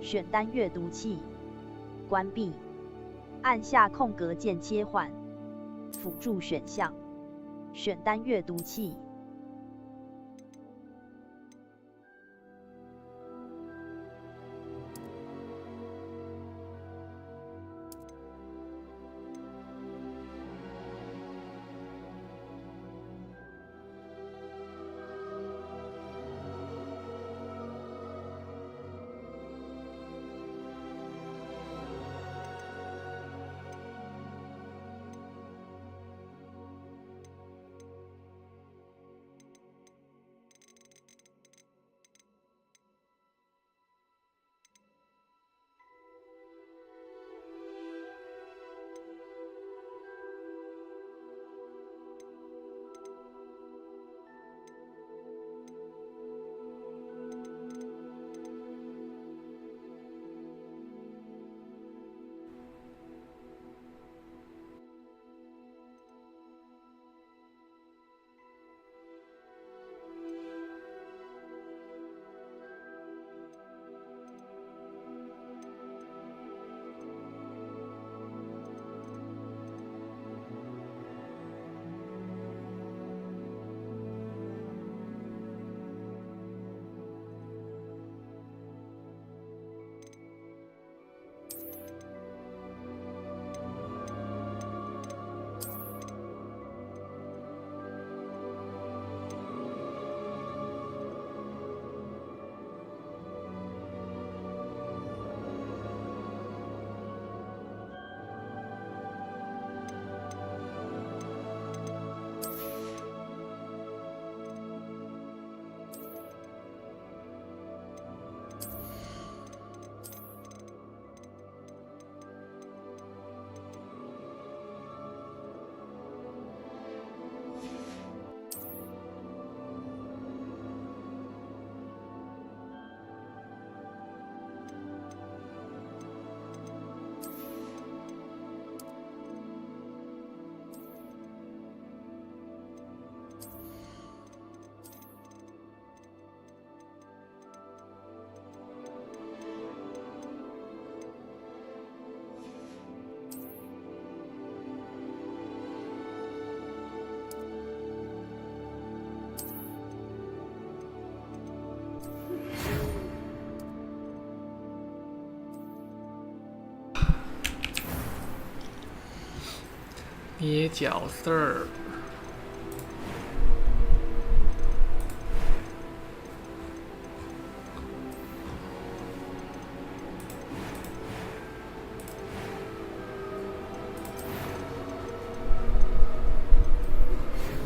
选单阅读器，关闭，按下空格键切换。辅助选项，选单阅读器。捏角色儿。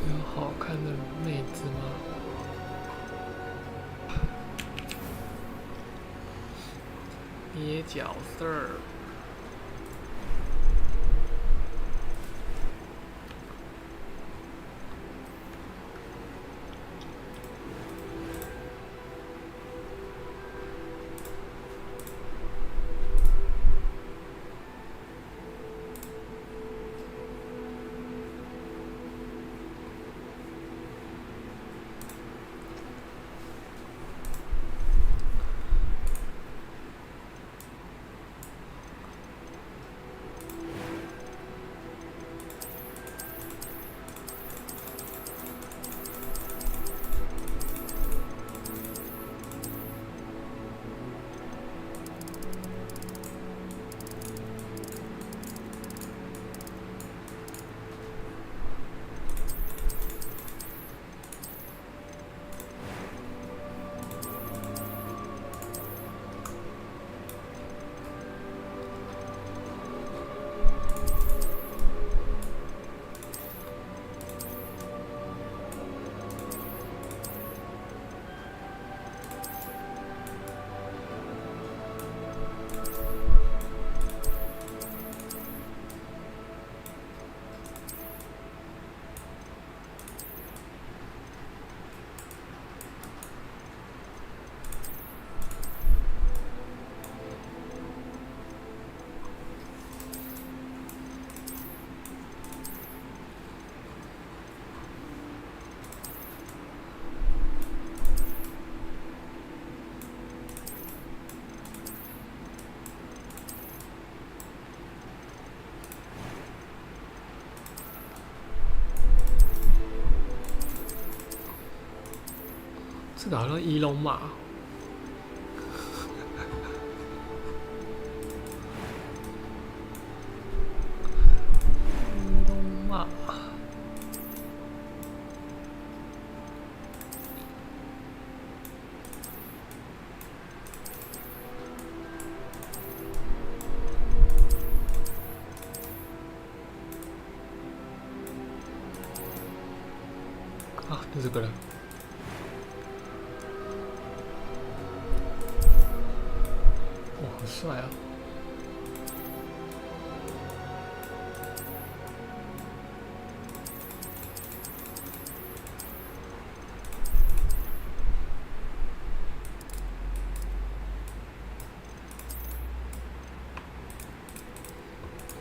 有好看的妹子吗？捏角色儿。个好像伊隆马。伊隆马。啊，就这个了。哇，好帅啊！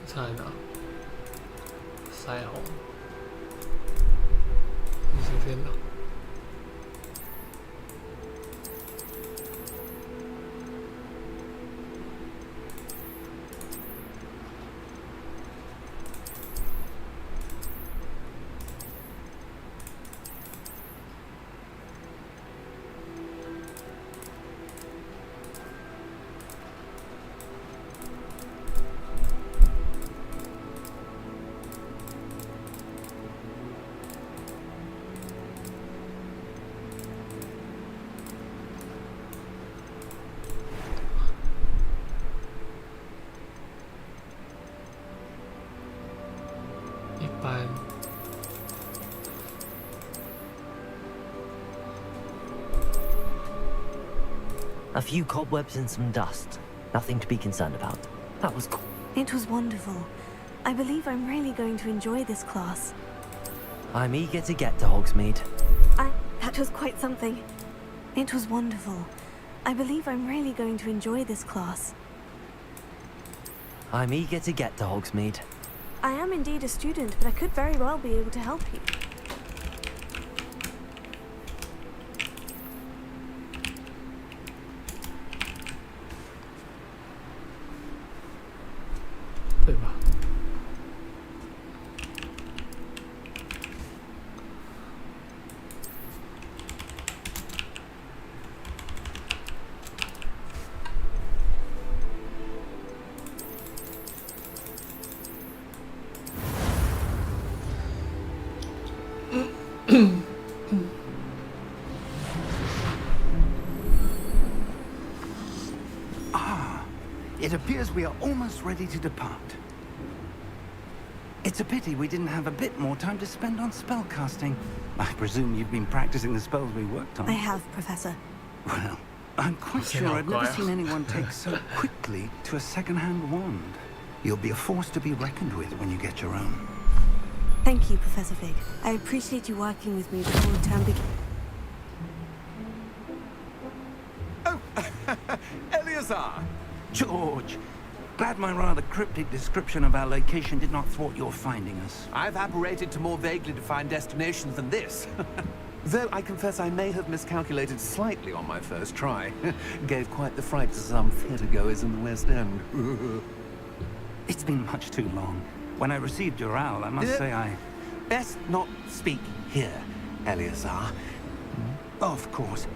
差在哪？腮红。你随便拿。A few cobwebs and some dust. Nothing to be concerned about. That was cool. It was wonderful. I believe I'm really going to enjoy this class. I'm eager to get to Hogsmeade. That was quite something. It was wonderful. I believe I'm really going to enjoy this class. I'm eager to get to Hogsmeade. I am indeed a student, but I could very well be able to help you. 对吧？It appears we are almost ready to depart. It's a pity we didn't have a bit more time to spend on spellcasting. I presume you've been practicing the spells we worked on. I have, Professor. Well, I'm quite sure I've never seen anyone take so quickly to a second-hand wand. You'll be a force to be reckoned with when you get your own. Thank you, Professor Fig. I appreciate you working with me before the term begins. Oh, Eleazar! George, glad my rather cryptic description of our location did not thwart your finding us. I've apparated to more vaguely defined destinations than this. Though I confess I may have miscalculated slightly on my first try. Gave quite the fright to some theatre-goers in the West End. It's been much too long. When I received your owl, I must say I... Best not speak here, Eleazar. Of course.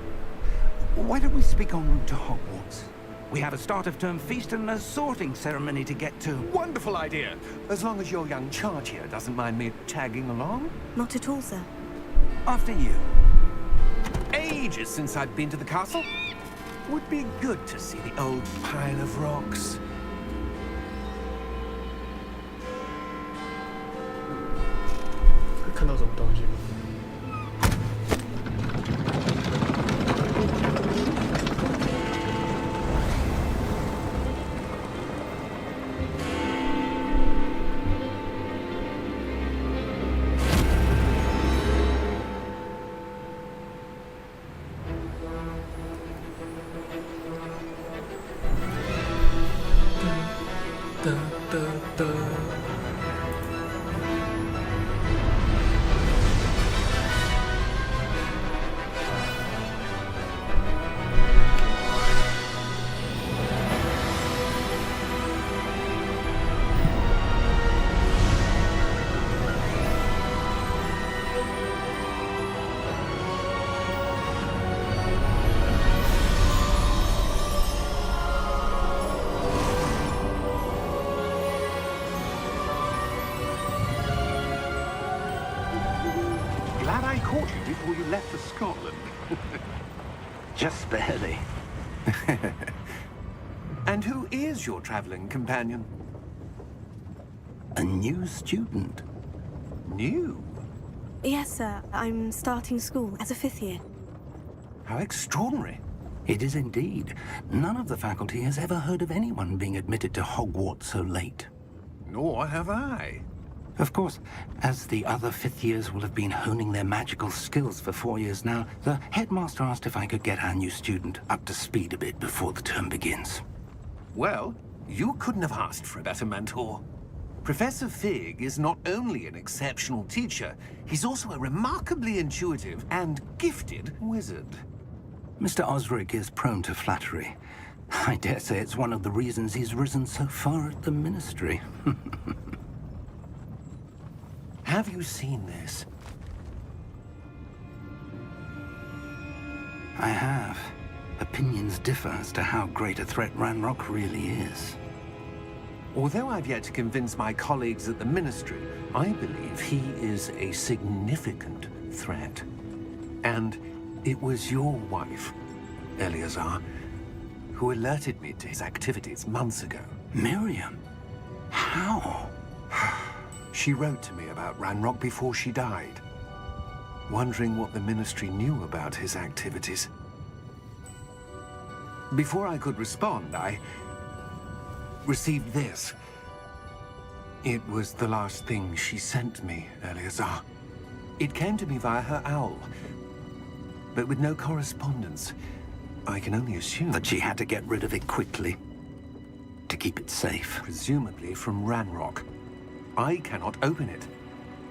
Why don't we speak en route to Hogwarts? We have a start-of-term feast and a sorting ceremony to get to. Wonderful idea! As long as your young charge here doesn't mind me tagging along. Not at all, sir. After you. Ages since I've been to the castle. Would be good to see the old pile of rocks.会看到什么东西吗？ left for Scotland. Just barely. And who is your traveling companion? A new student. New? Yes, sir. I'm starting school as a 5th year. How extraordinary. It is indeed. None of the faculty has ever heard of anyone being admitted to Hogwarts so late. Nor have I. Of course, as the other 5th years will have been honing their magical skills for 4 years now, the headmaster asked if I could get our new student up to speed a bit before the term begins. Well, you couldn't have asked for a better mentor. Professor Fig is not only an exceptional teacher, he's also a remarkably intuitive and gifted wizard. Mr. Osric is prone to flattery. I dare say it's one of the reasons he's risen so far at the Ministry. Have you seen this? I have. Opinions differ as to how great a threat Ranrock really is. Although I've yet to convince my colleagues at the Ministry, I believe he is a significant threat. And it was your wife, Eleazar, who alerted me to his activities months ago. Miriam? How? She wrote to me about Ranrock before she died, wondering what the Ministry knew about his activities. Before I could respond, I received this. It was the last thing she sent me, Eleazar. It came to me via her owl, but with no correspondence. I can only assume That she had to get rid of it quickly, to keep it safe. presumably from Ranrock. I cannot open it.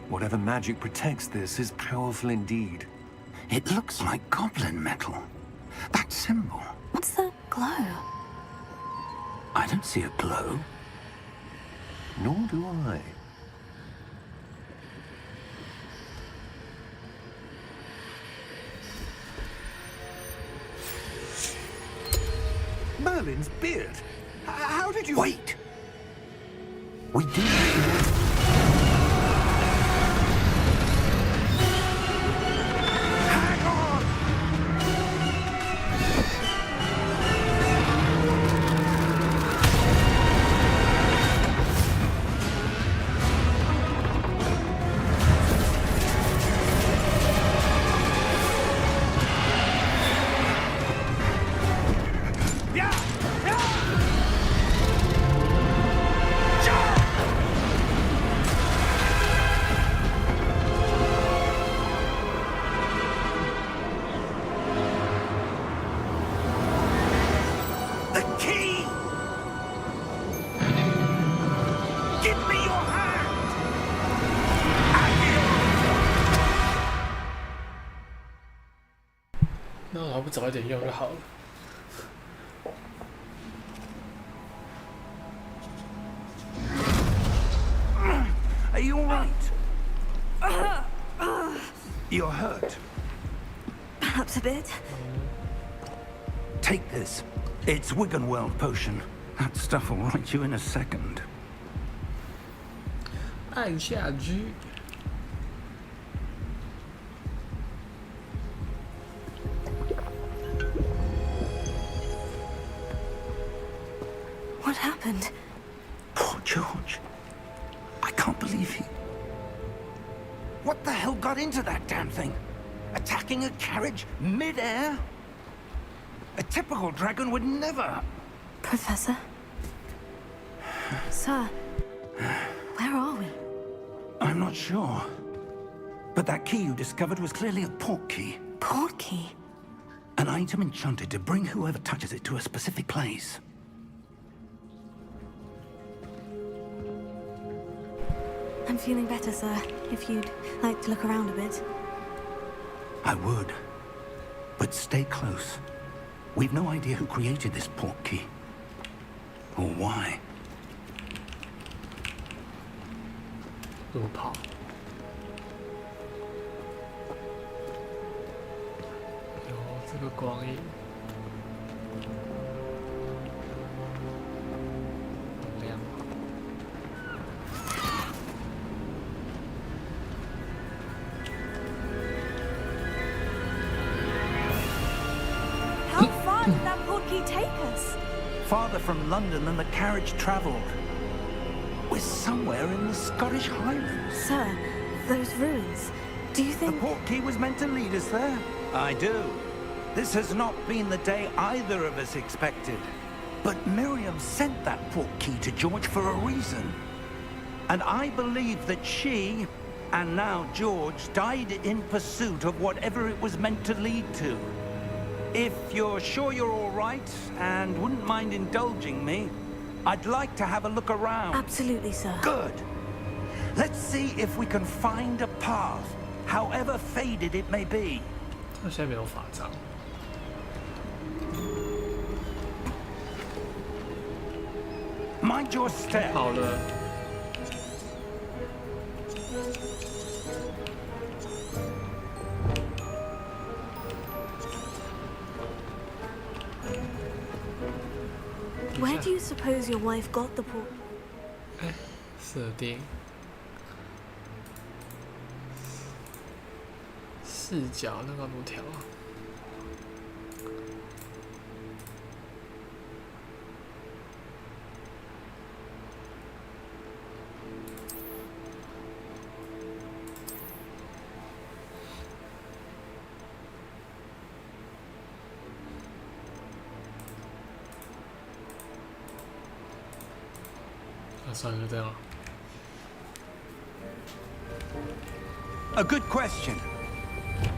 Whatever magic protects this is powerful indeed. It looks like goblin metal. That symbol. What's the glow? I don't see a glow. Nor do I. Merlin's beard. How did you... Wait! We do. Hang on! Yeah! The key! Give me your hand!那我还不早一点用就好了。 Are you all right? You're hurt. Perhaps a bit. Take this. It's Wiggenweld potion. That stuff will right you in a second. 按下 G。 What happened? Poor George. I can't believe he... What the hell got into that damn thing? Attacking a carriage mid-air? A typical dragon would never... Professor? Sir, where are we? I'm not sure. But that key you discovered was clearly a port key. Port key? An item enchanted to bring whoever touches it to a specific place. I'm feeling better, sir. If you'd like to look around a bit. I would. But stay close. We've no idea who created this port key. Or why. 怎么跑？有这个光影，好亮。farther from London than the carriage travelled. We're somewhere in the Scottish Highlands. Sir, those ruins. Do you The think... portkey was meant to lead us there? I do. This has not been the day either of us expected. But Miriam sent that portkey to George for a reason. And I believe that she, and now George, died in pursuit of whatever it was meant to lead to. If you're sure you're all right, and wouldn't mind indulging me, I'd like to have a look around. Absolutely, sir. Good. Let's see if we can find a path, however faded it may be. 他现在没有法杖。 Mind your step. 跑了。 Where do you suppose your wife got the port? 哎，设定视角那个路条啊。算了，就这样。 A good question.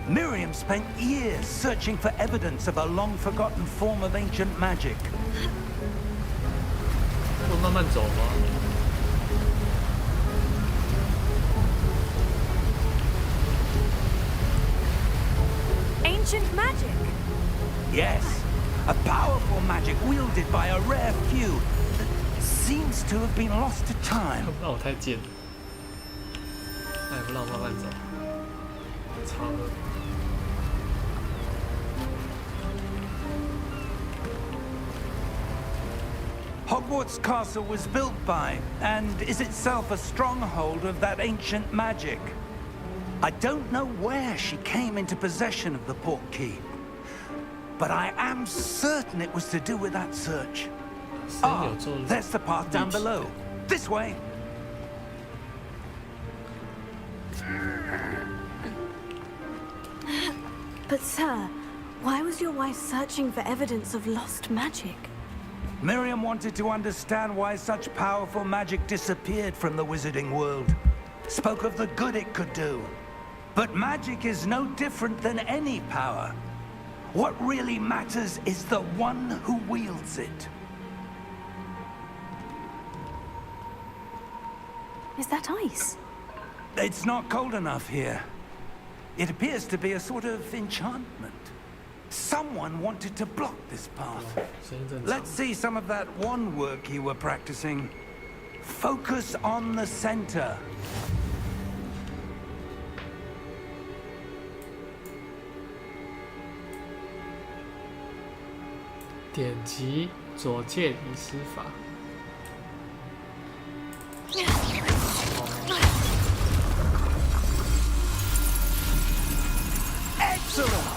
Miriam spent years searching for evidence of a long-forgotten form of ancient magic. 会慢慢走吗？ Ancient magic? Yes, a powerful magic wielded by a rare few that seems to have been lost to time. 不让我太贱，他也不让我慢慢走，超了。 Hogwarts Castle was built by, and is itself a stronghold of that ancient magic. I don't know where she came into possession of the portkey, but I am certain it was to do with that search. 谁 Ah, 有做 there's the path down 立体的 below. This way. But sir, why was your wife searching for evidence of lost magic? Miriam wanted to understand why such powerful magic disappeared from the wizarding world. Spoke of the good it could do. But magic is no different than any power. What really matters is the one who wields it. Is that ice? It's not cold enough here. It appears to be a sort of enchantment. Someone wanted to block this path. 声音正常。 Let's see some of that wand work you were practicing. Focus on the center. 点击左键遗失法。 Excellent!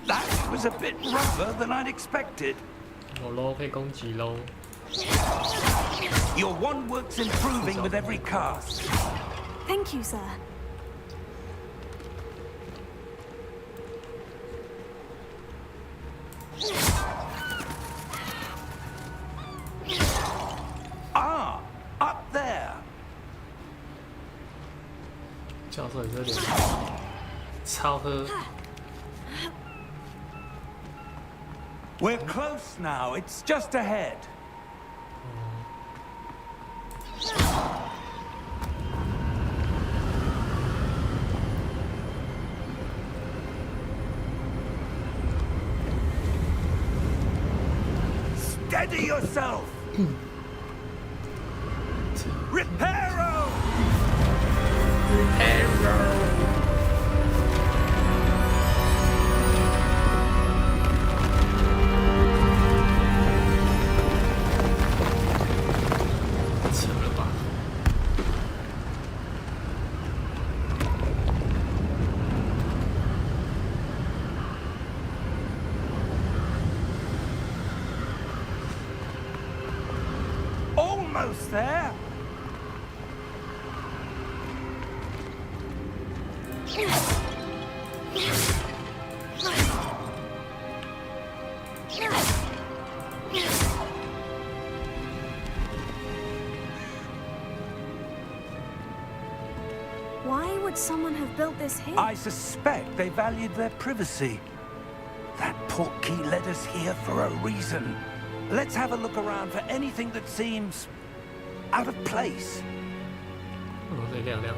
That was a bit rougher than I'd expected. 有喽，可以攻击喽。 Your wand work's improving with every cast. Thank you, sir. Ah, up there. 教授，你这脸超喝。 We're close now. It's just ahead. Steady yourself. Reparo! almost there. Why would someone have built this here? I suspect they valued their privacy. That portkey led us here for a reason. Let's have a look around for anything that seems out of place. 哦，这亮亮，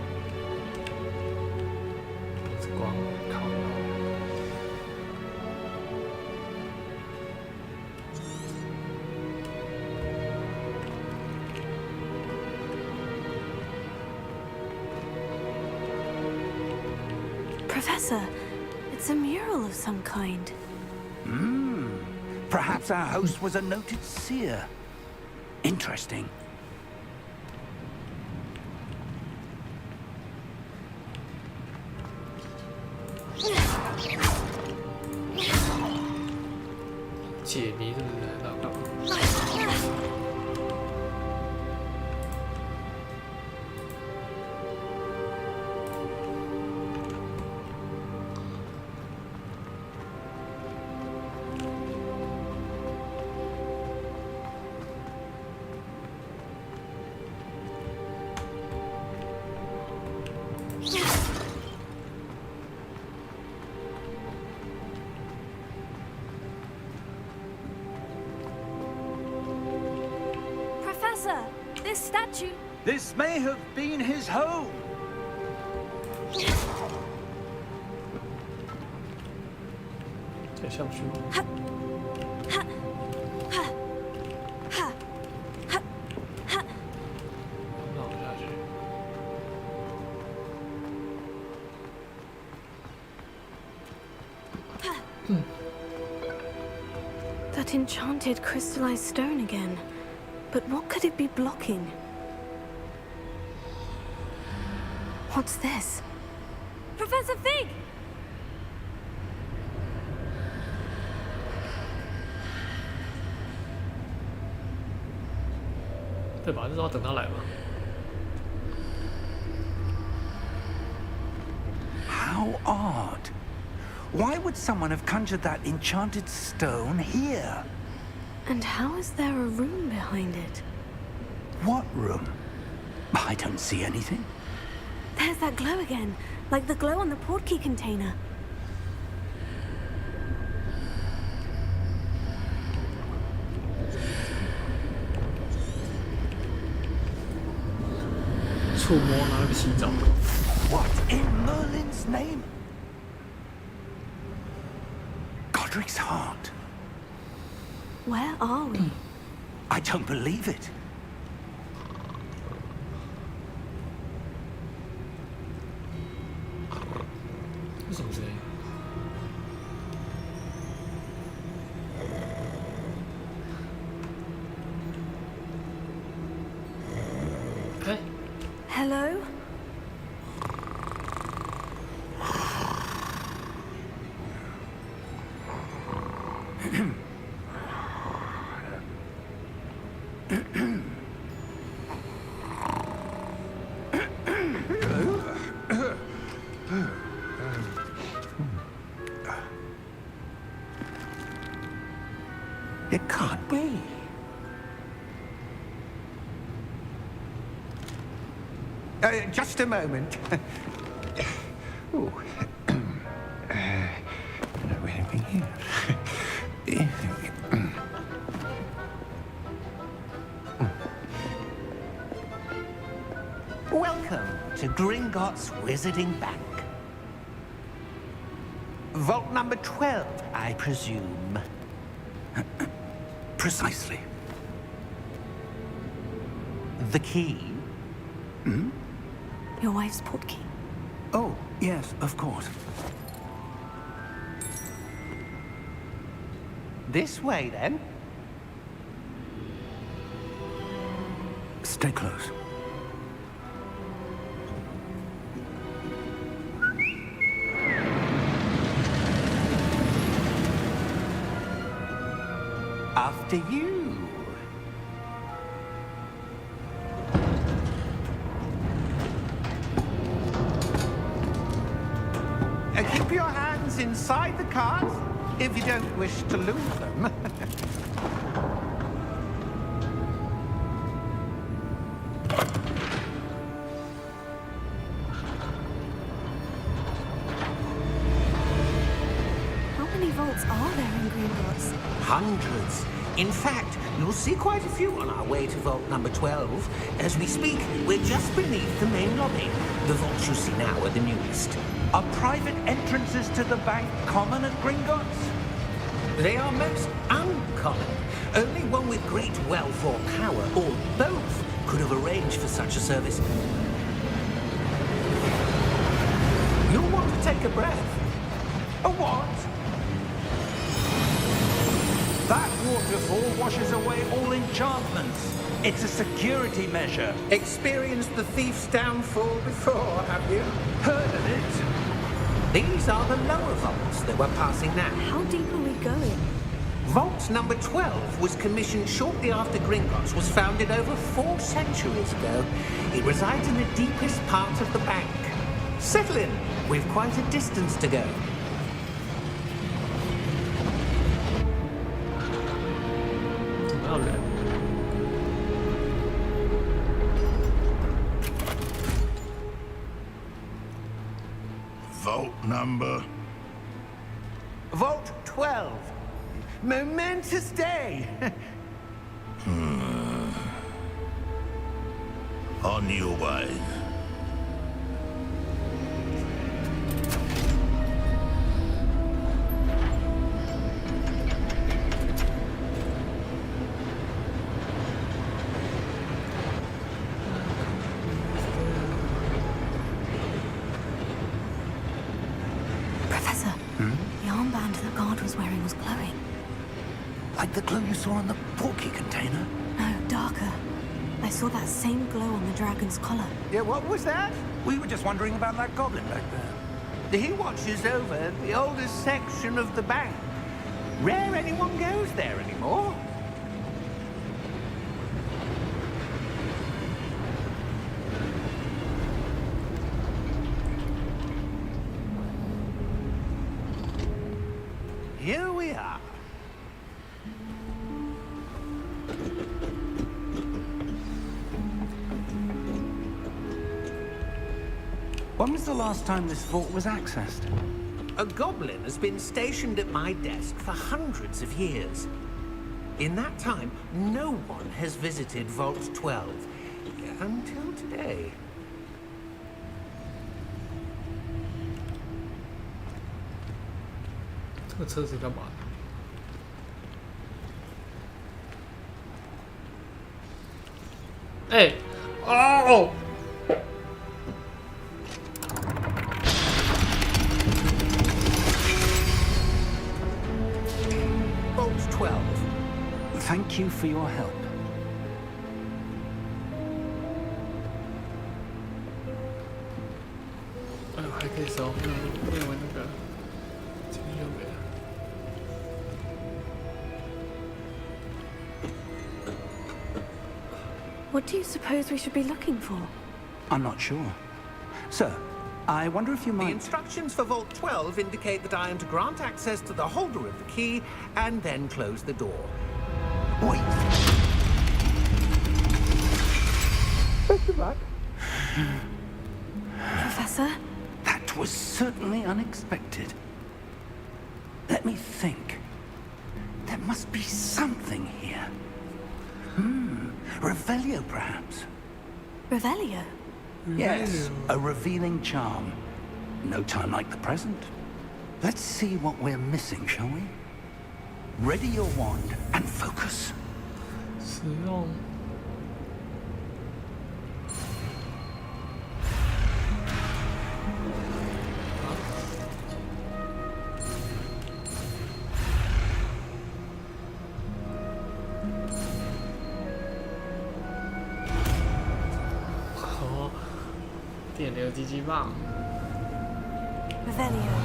这光靠腰。Professor, it's a mural of some kind. Perhaps our host was a noted seer. Interesting.解谜是不是？那干嘛？Professor, this statue... This may have been his home. 这上去吗？那我下去。 That enchanted crystallized stone again. But what could it be blocking? What's this? Professor Fig! 对吧？就是要等他来嘛。 How odd. Why would someone have conjured that enchanted stone here? And how is there a room behind it? What room? I don't see anything. There's that glow again, like the glow on the portkey container. 触摸拿那个洗澡。 What in Merlin's name? Godric's heart. Where are we? I don't believe it. 这什么声音？哎， Hello? It can't be. Just a moment. Oh. Anything here? Welcome to Gringotts Wizarding Bank. Vault number 12, I presume. Precisely. The key? Your wife's portkey. Oh, yes, of course. This way, then. Stay close. After you. inside the cars, if you don't wish to lose them. How many vaults are there in Gringotts? Hundreds. In fact, you'll see quite a few on our way to vault number 12. As we speak, we're just beneath the main lobby. The vaults you see now are the newest. Are private entrances to the bank common at Gringotts? They are most uncommon. Only one with great wealth or power, or both, could have arranged for such a service. You'll want to take a breath. A what? That waterfall washes away all enchantments. It's a security measure. Experienced the thief's downfall before, have you? Heard of it? These are the lower vaults that we're passing now. How deep are we going? Vault number 12 was commissioned shortly after Gringotts was founded over 4 centuries ago. It resides in the deepest part of the bank. Settle in. We've quite a distance to go. Vault number? Vault 12. Momentous day. On your way. Professor, the armband the guard was wearing was glowing. Like the glow you saw on the porky container? No, darker. I saw that same glow on the dragon's collar. Yeah, what was that? We were just wondering about that goblin back there. He watches over the oldest section of the bank. Rare anyone goes there anymore. Here we are. When was the last time this vault was accessed? A goblin has been stationed at my desk for hundreds of years. In that time, no one has visited Vault 12 until today. This车子干嘛的？哎，哦！ 12. Thank you for your help. Oh, 还可以收，没有那个，今天又没了。What do you suppose we should be looking for? I'm not sure. Sir, I wonder if you The might... instructions for Vault 12 indicate that I am to grant access to the holder of the key and then close the door. Wait. Best of luck. Professor? That was certainly unexpected. Let me think. There must be something here. Revelio, perhaps? Revelio? Yes, a revealing charm. No time like the present. Let's see what we're missing, shall we? Ready your wand and focus. 使用。哦，电流击击棒。 Revelio.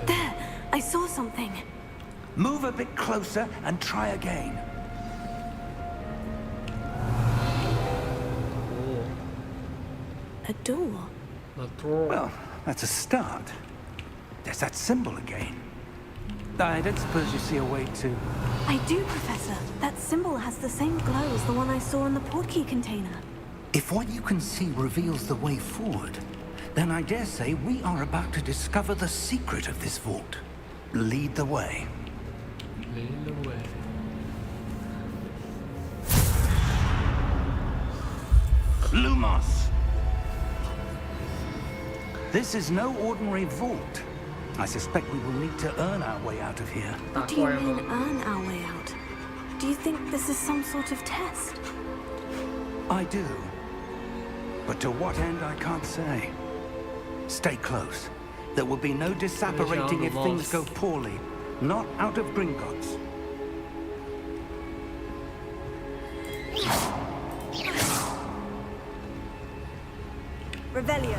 There! I saw something. Move a bit closer and try again. A door? A door. Well, that's a start. there's that symbol again. I don't suppose you see a way to... I do, Professor. That symbol has the same glow as the one I saw in the portkey container. If what you can see reveals the way forward, then I dare say we are about to discover the secret of this vault. Lead the way. Lead the way. Lumos! This is no ordinary vault. I suspect we will need to earn our way out of here. What do you mean, earn our way out? Do you think this is some sort of test? I do. But to what end, I can't say. Stay close. There will be no disapparating if things go poorly. Not out of Gringotts. Revelio.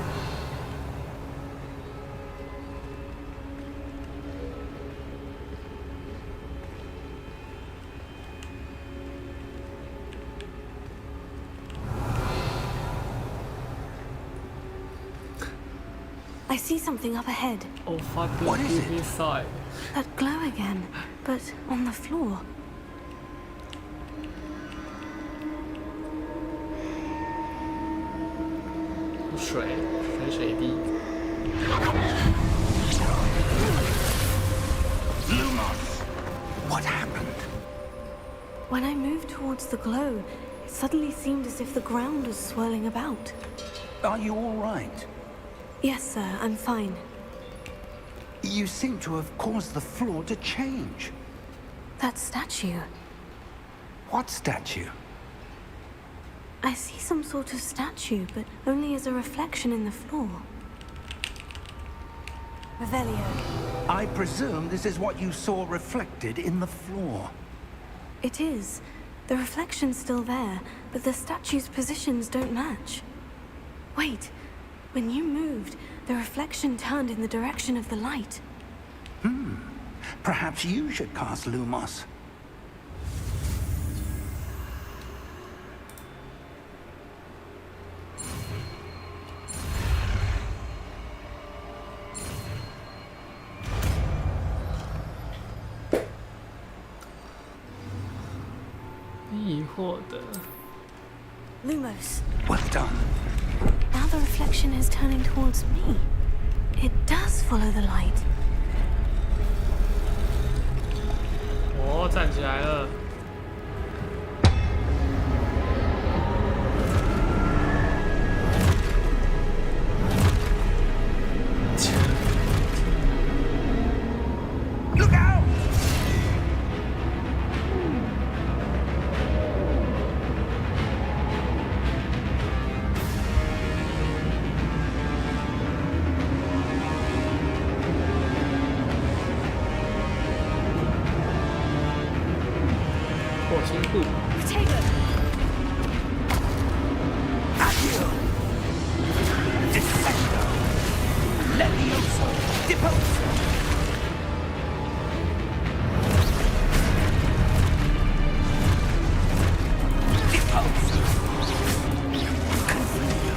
I see something up ahead. Oh, fuck, what is it? Inside. That glow again, but on the floor.水滴。Lumos! What happened? When I moved towards the glow, it suddenly seemed as if the ground was swirling about. Are you all right? Yes, sir, I'm fine. You seem to have caused the floor to change. That statue. What statue? I see some sort of statue, but only as a reflection in the floor. Revelio. I presume this is what you saw reflected in the floor. It is. The reflection's still there, but the statue's positions don't match. Wait. When you moved, the reflection turned in the direction of the light. Perhaps you should cast Lumos. Lumos. Well done. Now the reflection is turning towards me. It does follow the light. 哦，站起来了。Look out! 火星步。Accio! Descendo! Levioso! Deposo! Deposo! Confundo!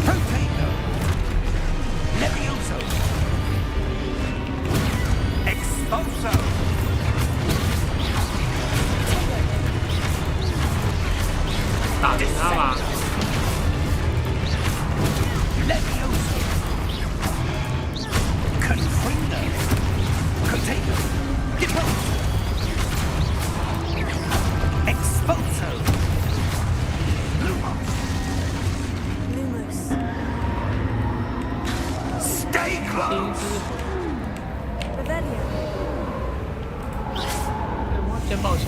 Potato! Levioso! Expulso!打赢他吧。 Levioso! Confundo! Potato! Deposo! Expulso! Lumos! Lumos. Stay 金 close! 之火， Revelio. 哇，肩膀枪，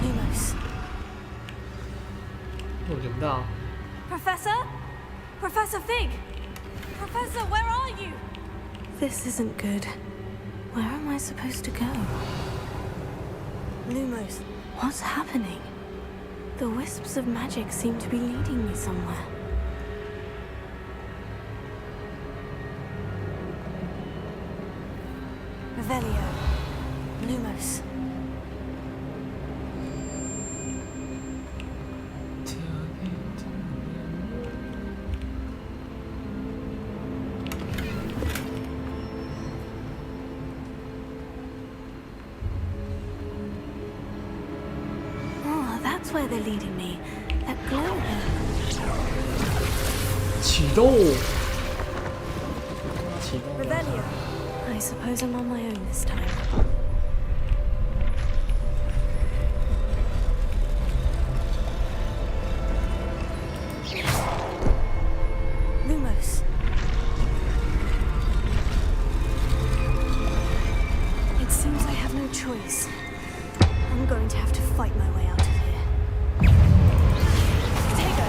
Lumos. 我点不到。 Professor? Professor Fig? Professor, where are you? This isn't good. Where am I supposed to go? Lumos, what's happening? The wisps of magic seem to be leading me somewhere. Revelio. Lumos. 这 that's where they're leading me. That glow there. 启动。启动。Revelio. I suppose I'm on my own this time. Lumos. It seems I have no choice. I'm going to have to fight my way out of here. Potato!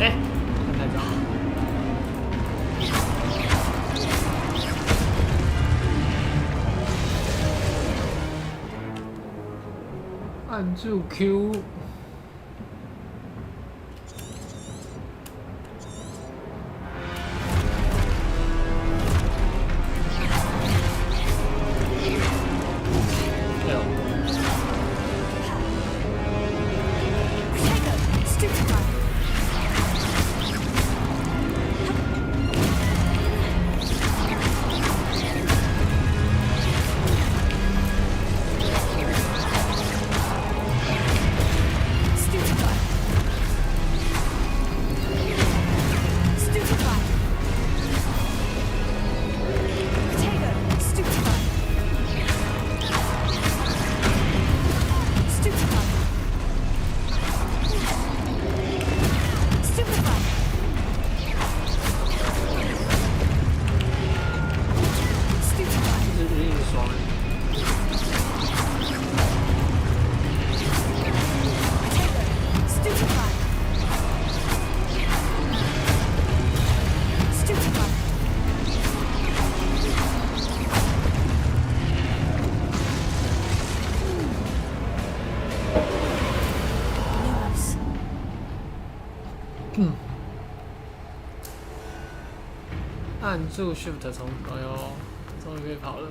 Eh, 太脏了。按住 Q。哎呦， Potato! Stupefy! Stupefy! Stupefy! Potato! Stupefy! Stupefy! Stupefy! Stupefy! 这是硬双。 Potato! Stupefy! Stupefy! Lumos. 按住 Shift 从，哎呦，终于可以跑了。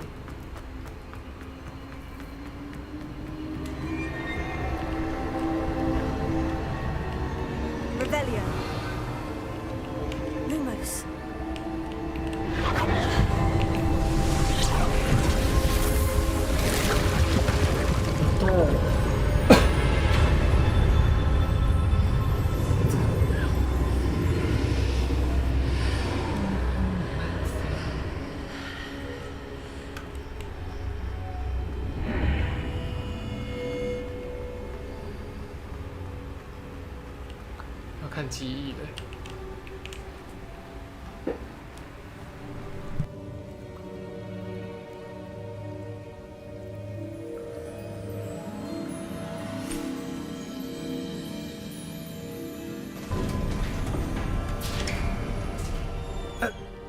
Revelio. Lumos. Oh. 要看记忆的。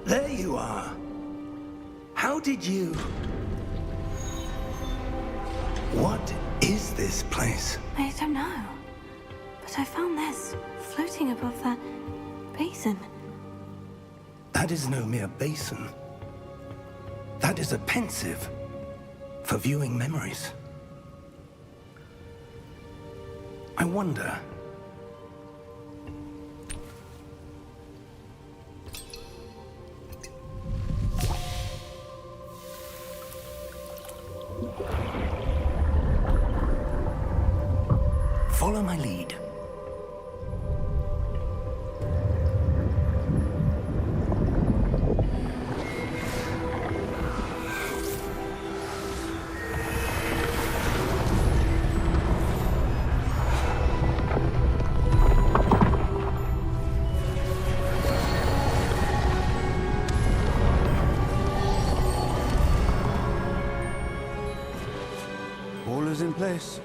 There you are. How did you... What is this place? I don't know. But I found this floating above that basin. That is no mere basin. That is a pensive for viewing memories. I wonder... Follow my lead. All is in place.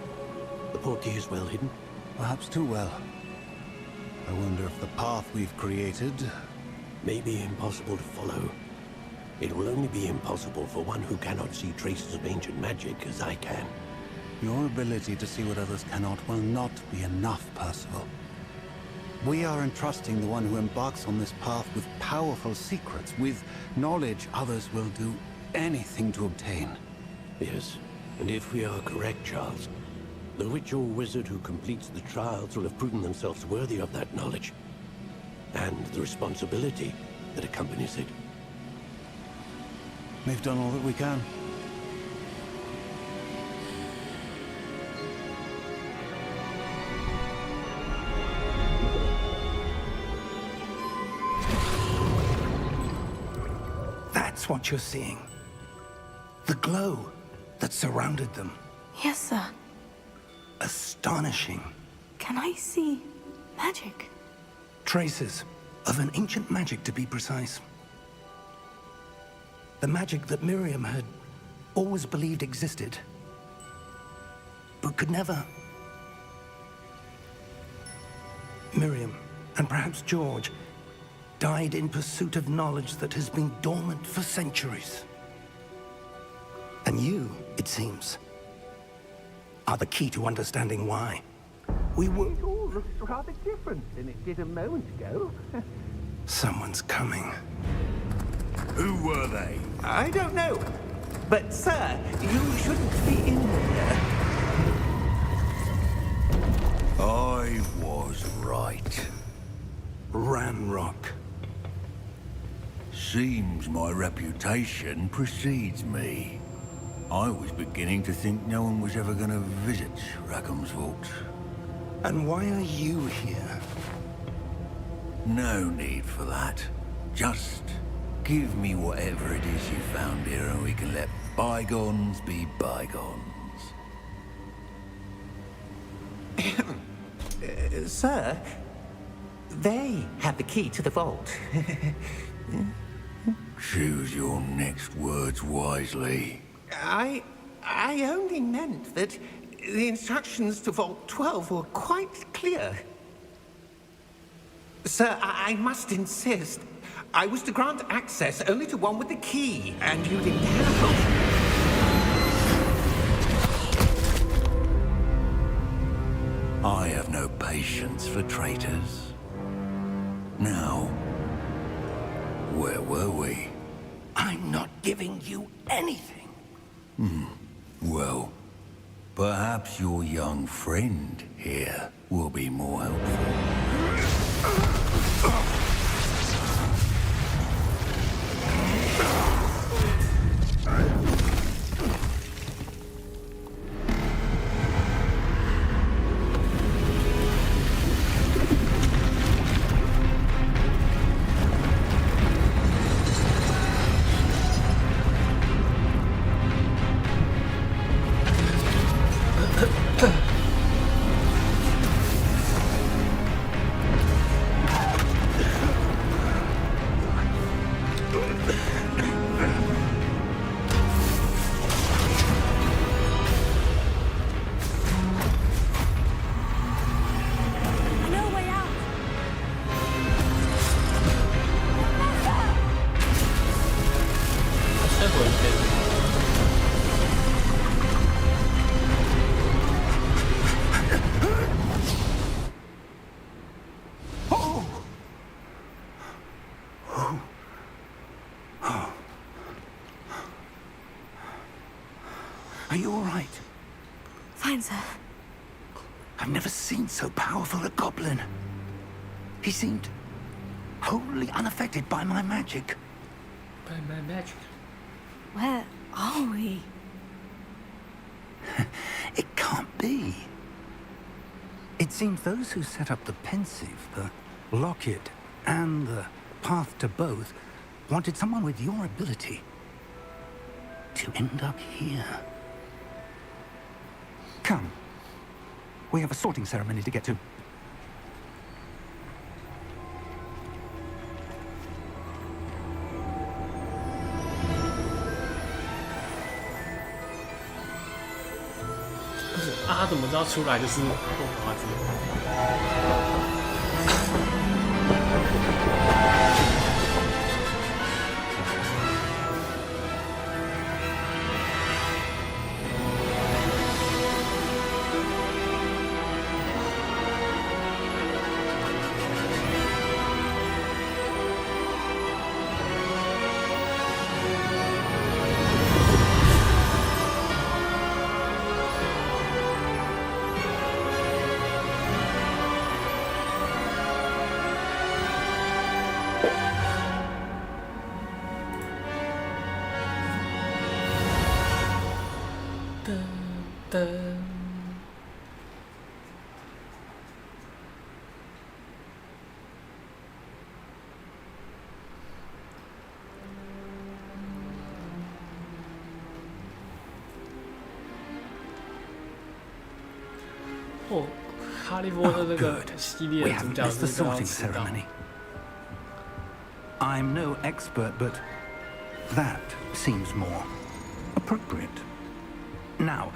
The portkey is well hidden. Perhaps too well. I wonder if the path we've created... May be impossible to follow. It will only be impossible for one who cannot see traces of ancient magic as I can. Your ability to see what others cannot will not be enough, Percival. We are entrusting the one who embarks on this path with powerful secrets, with knowledge others will do anything to obtain. Yes, and if we are correct, Charles, The witch or wizard who completes the trials will have proven themselves worthy of that knowledge. And the responsibility that accompanies it. We've done all that we can. That's what you're seeing. The glow that surrounded them. Yes, sir. Astonishing. Can I see magic? Traces of an ancient magic, to be precise. The magic that Miriam had always believed existed, but could never. Miriam, and perhaps George, died in pursuit of knowledge that has been dormant for centuries. And you, it seems, are the key to understanding why. We were... It all looks rather different than it did a moment ago. Someone's coming. Who were they? I don't know. But, sir, you shouldn't be in here. I was right. Ranrock. Seems my reputation precedes me. I was beginning to think no one was ever going to visit Rackham's vault. And why are you here? No need for that. Just give me whatever it is you found here and we can let bygones be bygones. Sir, they have the key to the vault. Choose your next words wisely. I only meant that the instructions to Vault 12 were quite clear. Sir, I must insist. I was to grant access only to one with the key, and you didn't have. I have no patience for traitors. Now, where were we? I'm not giving you anything. Well, perhaps your young friend here will be more helpful. Are you all right? Fine, sir. I've never seen so powerful a goblin. He seemed wholly unaffected by my magic. By my magic. Where are we? It can't be. It seems those who set up the pensive, the locket, and the path to both wanted someone with your ability to end up here. Come. We have a sorting ceremony to get to.他怎么知道出来就是霍格华兹？噔。哦，哈利波特这个系列 We 的主 haven't 角 missed the 是刚 sorting 刚知道。 ceremony. I'm no expert, but that seems more appropriate. Now,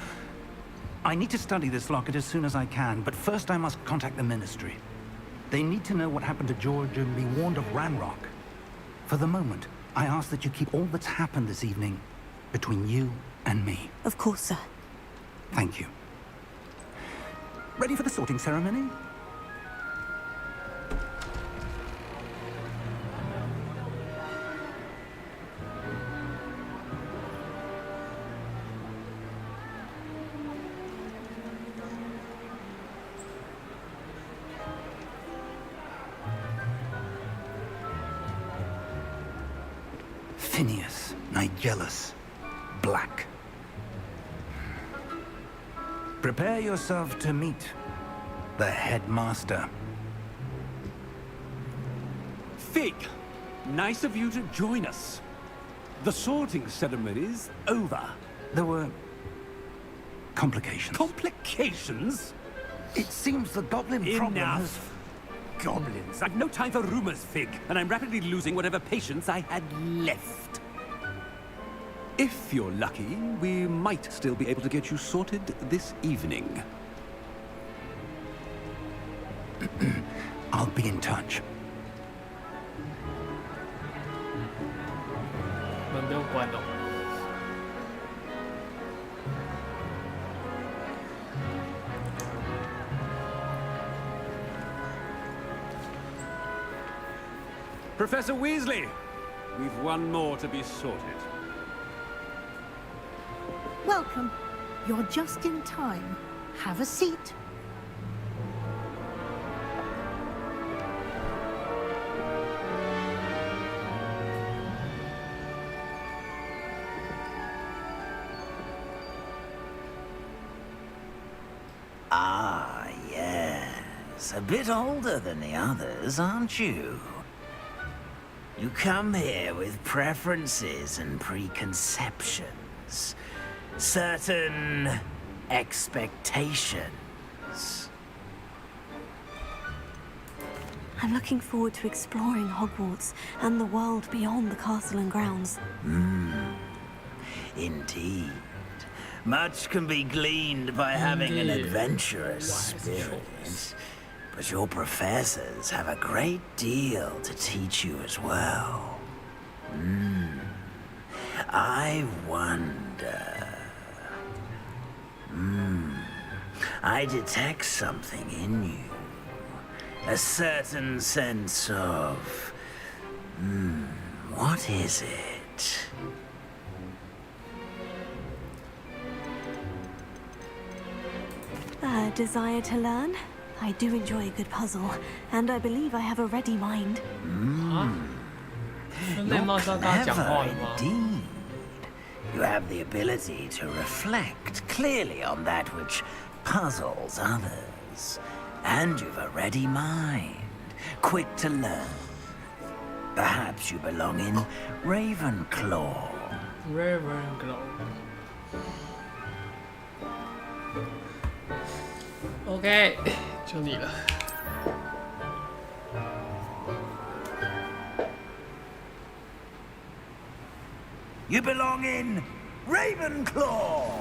I need to study this locket as soon as I can, but first I must contact the Ministry. They need to know what happened to George and be warned of Ranrock. For the moment, I ask that you keep all that's happened this evening between you and me. Of course, sir. Thank you. Ready for the sorting ceremony? Phineas, Nigellus, Black. Prepare yourself to meet the headmaster. Fig, nice of you to join us. The sorting ceremony's over. There were complications. Complications? It seems the goblin problem has... Enough. Goblins. I've no time for rumors, Fig, and I'm rapidly losing whatever patience I had left. If you're lucky, we might still be able to get you sorted this evening. I'll be in touch. 门不用关哦。Professor Weasley, we've one more to be sorted. Welcome. You're just in time. Have a seat. Ah, yes. A bit older than the others, aren't you? You come here with preferences and preconceptions. Certain expectations. I'm looking forward to exploring Hogwarts and the world beyond the castle and grounds. Indeed. Much can be gleaned by having an adventurous spirit. But your professors have a great deal to teach you as well. I wonder... I detect something in you. A certain sense of... what is it? A desire to learn? I do enjoy a good puzzle, and I believe I have a ready mind. 内貌是要跟他讲话的 Clever 吗？ indeed. You have the ability to reflect clearly on that which puzzles others. And you've a ready mind, quick to learn. Perhaps you belong in Ravenclaw. Ravenclaw。OK， 就你了。 You belong in Ravenclaw!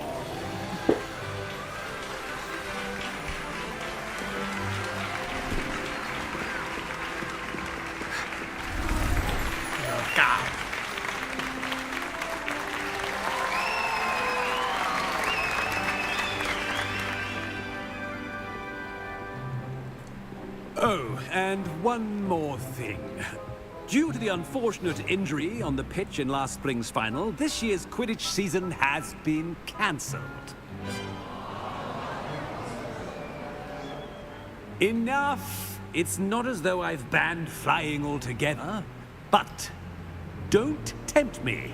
God. Oh, and one more thing. Due to the unfortunate injury on the pitch in last spring's final, this year's Quidditch season has been cancelled. Enough! It's not as though I've banned flying altogether, but don't tempt me.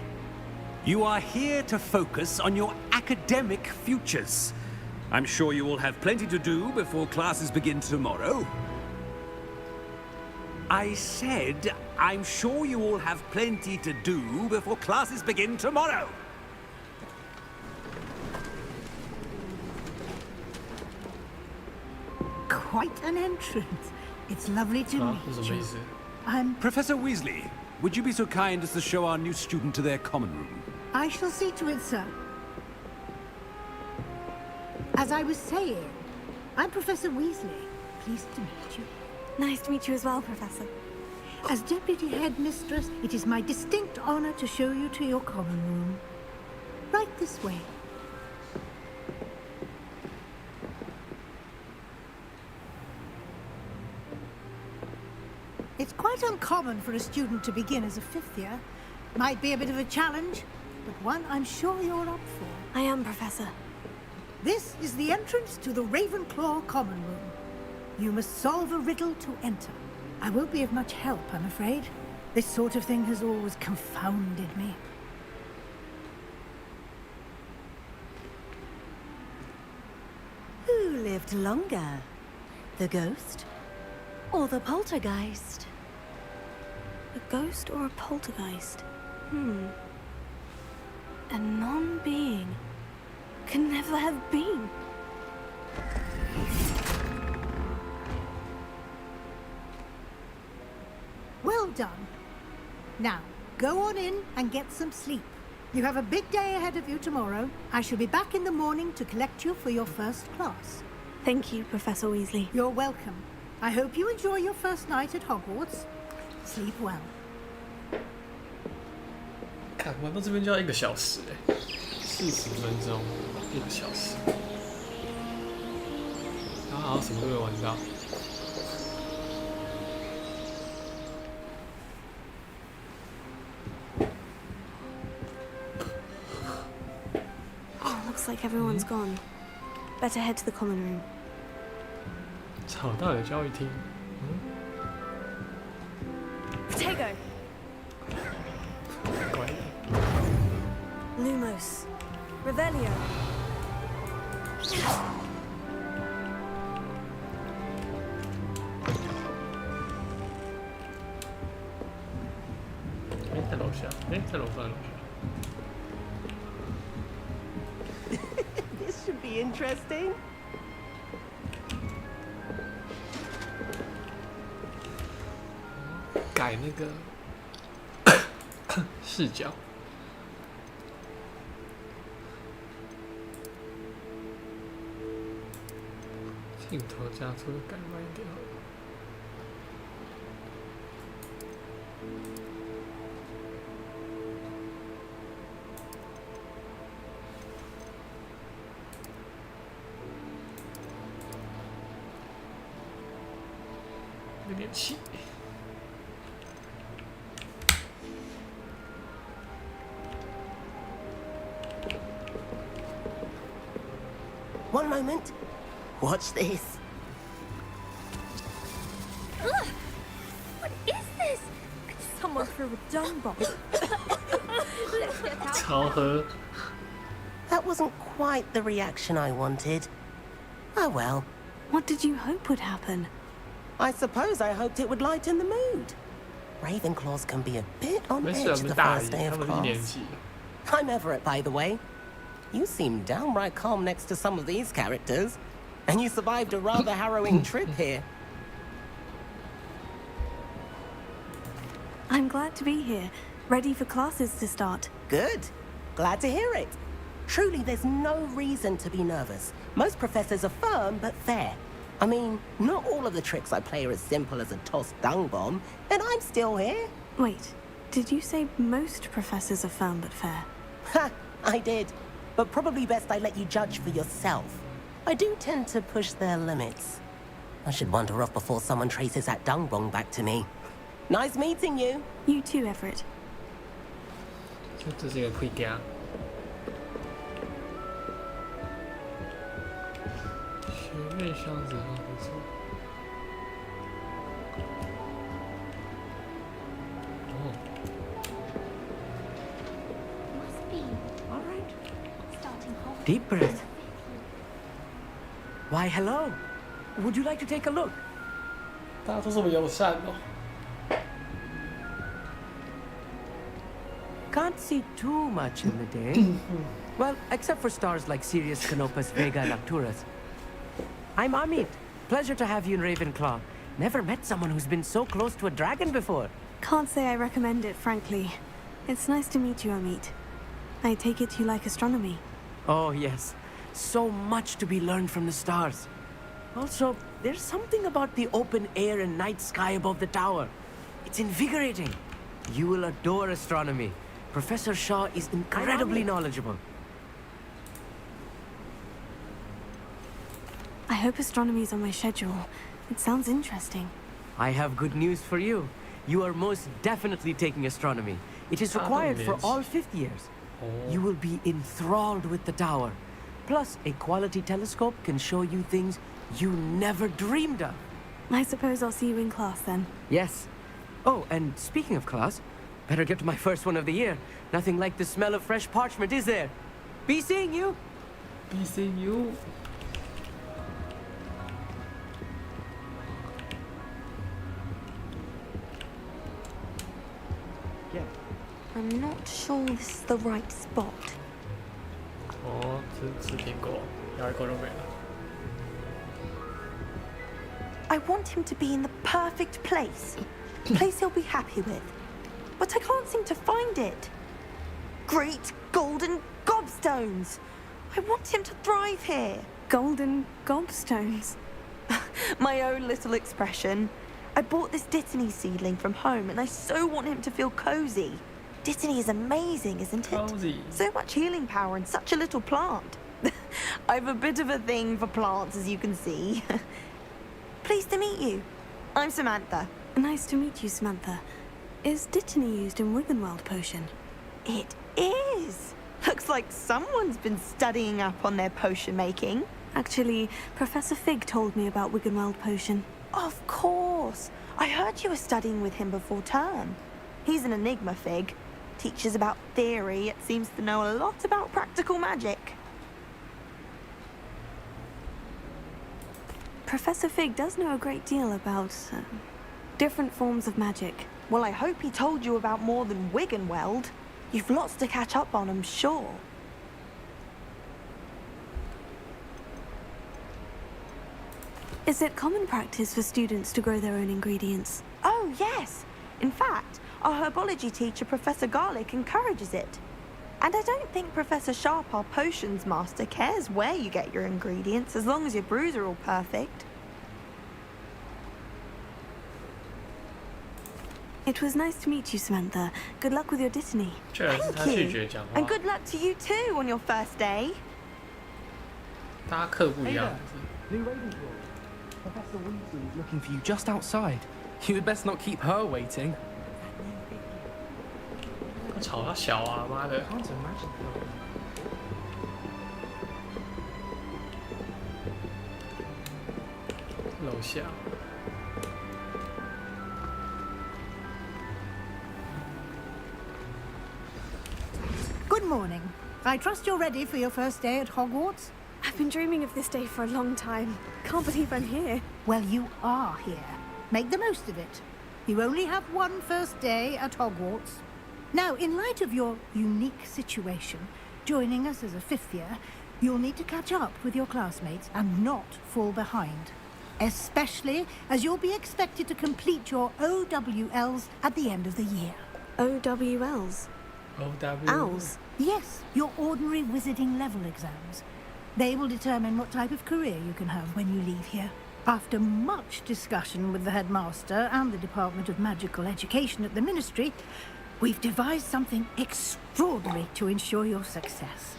You are here to focus on your academic futures. I'm sure you all have plenty to do before classes begin tomorrow. I said, I'm sure you all have plenty to do before classes begin tomorrow. Quite an entrance. It's lovely to meet you. I'm Professor Weasley, would you be so kind as to show our new student to their common room? I shall see to it, sir. As I was saying, I'm Professor Weasley. Pleased to meet you. Nice to meet you as well, Professor. As Deputy Headmistress, it is my distinct honor to show you to your common room. Right this way. It's quite uncommon for a student to begin as a fifth year. Might be a bit of a challenge, but one I'm sure you're up for. I am, Professor. This is the entrance to the Ravenclaw common room. You must solve a riddle to enter. I won't be of much help, I'm afraid. This sort of thing has always confounded me. Who lived longer? The ghost or the poltergeist? A ghost or a poltergeist? A non-being can never have been. Well done. Now, go on in and get some sleep. You have a big day ahead of you tomorrow. I shall be back in the morning to collect you for your first class. Thank you, Professor Weasley. You're welcome. I hope you enjoy your first night at Hogwarts. Sleep well. 看玩到这边就要1个小时哎，40分钟，1个小时，然后好像什么都没玩到。Looks like everyone's gone. Better head to the common room. 找到有教育厅。Potato. 乖。Lumos. Revelio. 哎，在楼下，哎，在楼上，楼下。This should be interesting. 改那个视角。镜头加速改慢一点好了。有点气。One moment. Watch this. What is this? Someone threw a dung bomb. Let's get out. 超喝。 That wasn't quite the reaction I wanted. Oh well. What did you hope would happen? I suppose I hoped it would lighten the mood. Ravenclaws can be a bit on edge the first day of class. I'm Everett, by the way. You seem downright calm next to some of these characters. And you survived a rather harrowing trip here. I'm glad to be here, ready for classes to start. Good. Glad to hear it. Truly, there's no reason to be nervous. Most professors are firm but fair. I mean, not all of the tricks I play are as simple as a tossed dung bomb, and I'm still here. Wait, did you say most professors are firm but fair? Ha! I did. But probably best I let you judge for yourself. I do tend to push their limits. I should wander off before someone traces that dung bomb back to me. Nice meeting you. You too, Everett. 这是一个盔甲。学院箱子很不错。哦。Deep breath. Why, hello. Would you like to take a look? 大家都这么友善哦。Can't see too much in the day. Well, except for stars like Sirius, Canopus, Vega, and Arcturus. I'm Amit. Pleasure to have you in Ravenclaw. Never met someone who's been so close to a dragon before. Can't say I recommend it, frankly. It's nice to meet you, Amit. I take it you like astronomy. Oh, yes. So much to be learned from the stars. Also, there's something about the open air and night sky above the tower. It's invigorating. You will adore astronomy. Professor Shaw is incredibly knowledgeable. I hope astronomy's on my schedule. It sounds interesting. I have good news for you. You are most definitely taking astronomy. It is required for all 5th years. You will be enthralled with the tower. Plus, a quality telescope can show you things you never dreamed of. I suppose I'll see you in class then. Yes. Oh, and speaking of class, better get to my first one of the year. Nothing like the smell of fresh parchment, is there? Be seeing you. Be seeing you. I'm not sure this is the right spot. 哦，吃苹果，咬一口就没了。 I want him to be in the perfect place. Place he'll be happy with. But I can't seem to find it. Great golden gobstones! I want him to thrive here. Golden gobstones? My own little expression. I bought this Dittany seedling from home and I so want him to feel cozy. Dittany is amazing, isn't it? Cozy. So much healing power in such a little plant. I've a bit of a thing for plants, as you can see. Pleased to meet you. I'm Samantha. Nice to meet you, Samantha. Is Dittany used in Wiggenweld potion? It is. Looks like someone's been studying up on their potion making. Actually, Professor Fig told me about Wiggenweld potion. Of course. I heard you were studying with him before term. He's an enigma, Fig. Teaches about theory, yet seems to know a lot about practical magic. Professor Fig does know a great deal about different forms of magic. Well, I hope he told you about more than Wiggenweld. You've lots to catch up on, I'm sure. Is it common practice for students to grow their own ingredients? Oh, yes. In fact, our herbology teacher, Professor Garlick, encourages it. And I don't think Professor Sharp, our potions master, cares where you get your ingredients, as long as your brews are all perfect. It was nice to meet you, Samantha. Good luck with your Dittany. Thank you. And good luck to you too on your first day. 大家课不一样。 New Ravenclaw. Professor Weasley is looking for you just outside. You had best not keep her waiting. 吵他小啊，妈的！楼下。 Good morning. I trust you're ready for your first day at Hogwarts? I've been dreaming of this day for a long time. Can't believe I'm here. Well, you are here. Make the most of it. You only have one first day at Hogwarts. Now, in light of your unique situation, joining us as a 5th year, you'll need to catch up with your classmates and not fall behind. Especially as you'll be expected to complete your OWLs at the end of the year. OWLs? Owls? Yes, your ordinary wizarding level exams. They will determine what type of career you can have when you leave here. After much discussion with the headmaster and the Department of Magical Education at the Ministry, we've devised something extraordinary to ensure your success.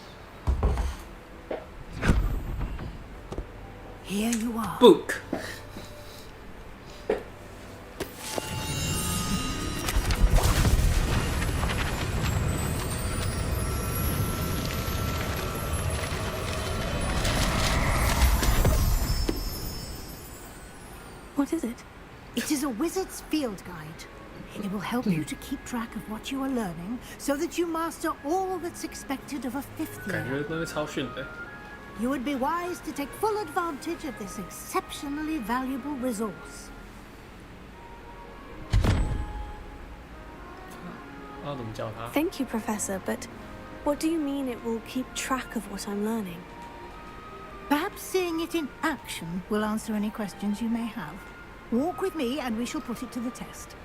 Here you are. Book. What is it? It is a wizard's field guide. It will help you to keep track of what you are learning so that you master all that's expected of a 5th year. 感觉那个超逊的。you would be wise to take full advantage of this exceptionally valuable resource. 要怎么教他？ Thank you, Professor, but what do you mean it will keep track of what I'm learning? Perhaps seeing it in action will answer any questions you may have. Walk with me and we shall put it to the test.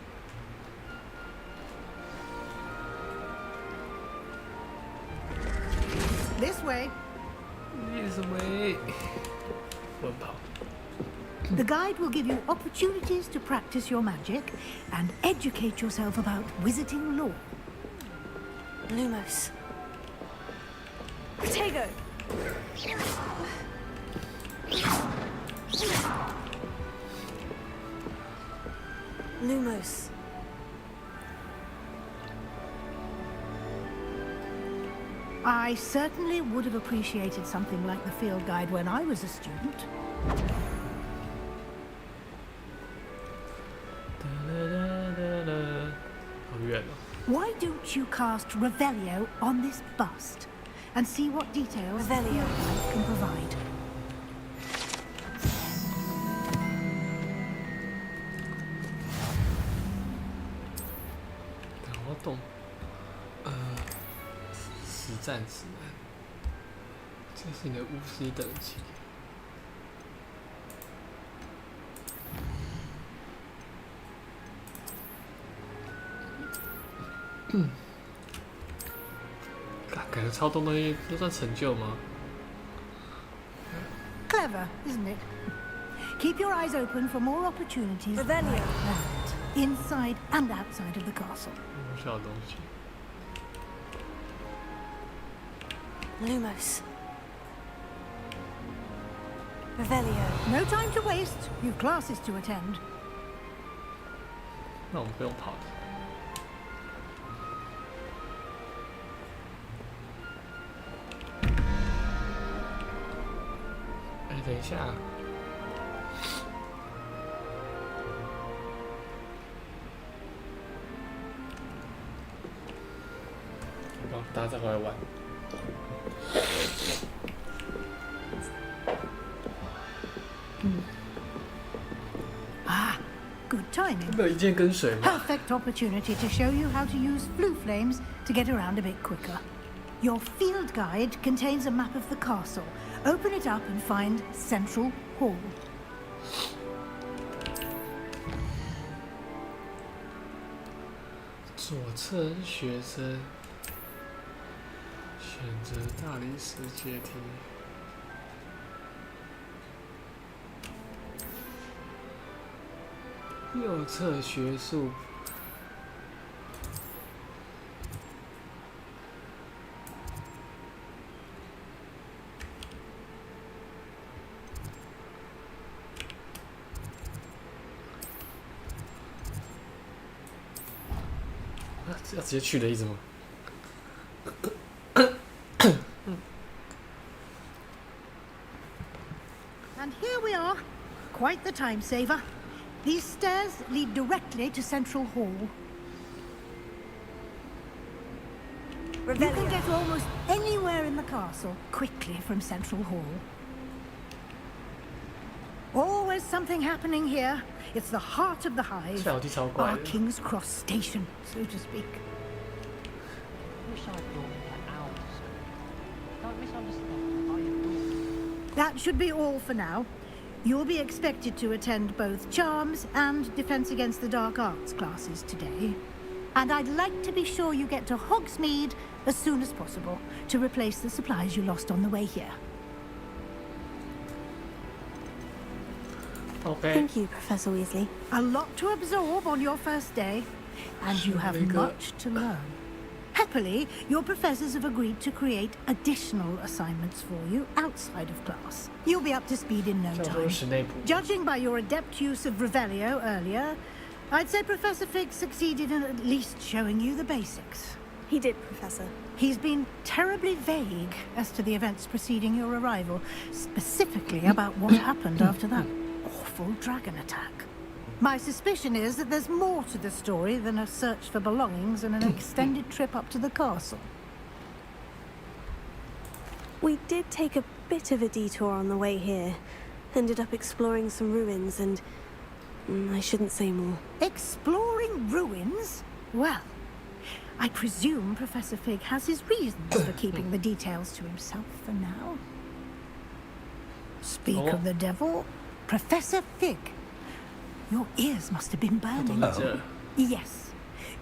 This way. This way. 奔跑。 The guide will give you opportunities to practice your magic and educate yourself about wizarding lore. Lumos. Protego! Lumos. I certainly would have appreciated something like the field guide when I was a student. Why don't you cast Revelio on this bust and see what details Revelio can provide? 我懂，实战指南，这是你的巫师等级。感觉超多东西，这算成就吗？ Clever, isn't it? Keep your eyes open for more opportunities like that, inside and outside of the castle. 小东西。 Lumos. Revelio. No time to waste. You've classes to attend. 那我们不用跑的。 等一下，好，大家再回来玩。Good timing. 没有一键跟随吗？ Perfect opportunity to show you how to use flue flames to get around a bit quicker. Your field guide contains a map of the castle. Open it up and find Central Hall. 左侧学生选择大理石阶梯。右侧学术。 要直接去的意思吗？ And here we are. Quite the time saver. These stairs lead directly to Central Hall. You can get almost anywhere in the castle quickly from Central Hall. Always something happening here. It's the heart of the hive. Our King's Cross station, so to speak. That should be all for now. You'll be expected to attend both Charms and Defense Against the Dark Arts classes today. And I'd like to be sure you get to Hogsmeade as soon as possible to replace the supplies you lost on the way here. Okay. Thank you, Professor Weasley. A lot to absorb on your first day, and you have much to learn. Happily, your professors have agreed to create additional assignments for you outside of class. You'll be up to speed in no time. Judging by your adept use of Revelio earlier, I'd say Professor Fig succeeded in at least showing you the basics. He did, Professor. He's been terribly vague as to the events preceding your arrival, specifically about what happened after that awful dragon attack. My suspicion is that there's more to the story than a search for belongings and an extended trip up to the castle. We did take a bit of a detour on the way here. Ended up exploring some ruins and... I shouldn't say more. Exploring ruins? Well, I presume Professor Fig has his reasons for keeping the details to himself for now. Speak of the devil, Professor Fig. Your ears must have been burning. Oh. Yes.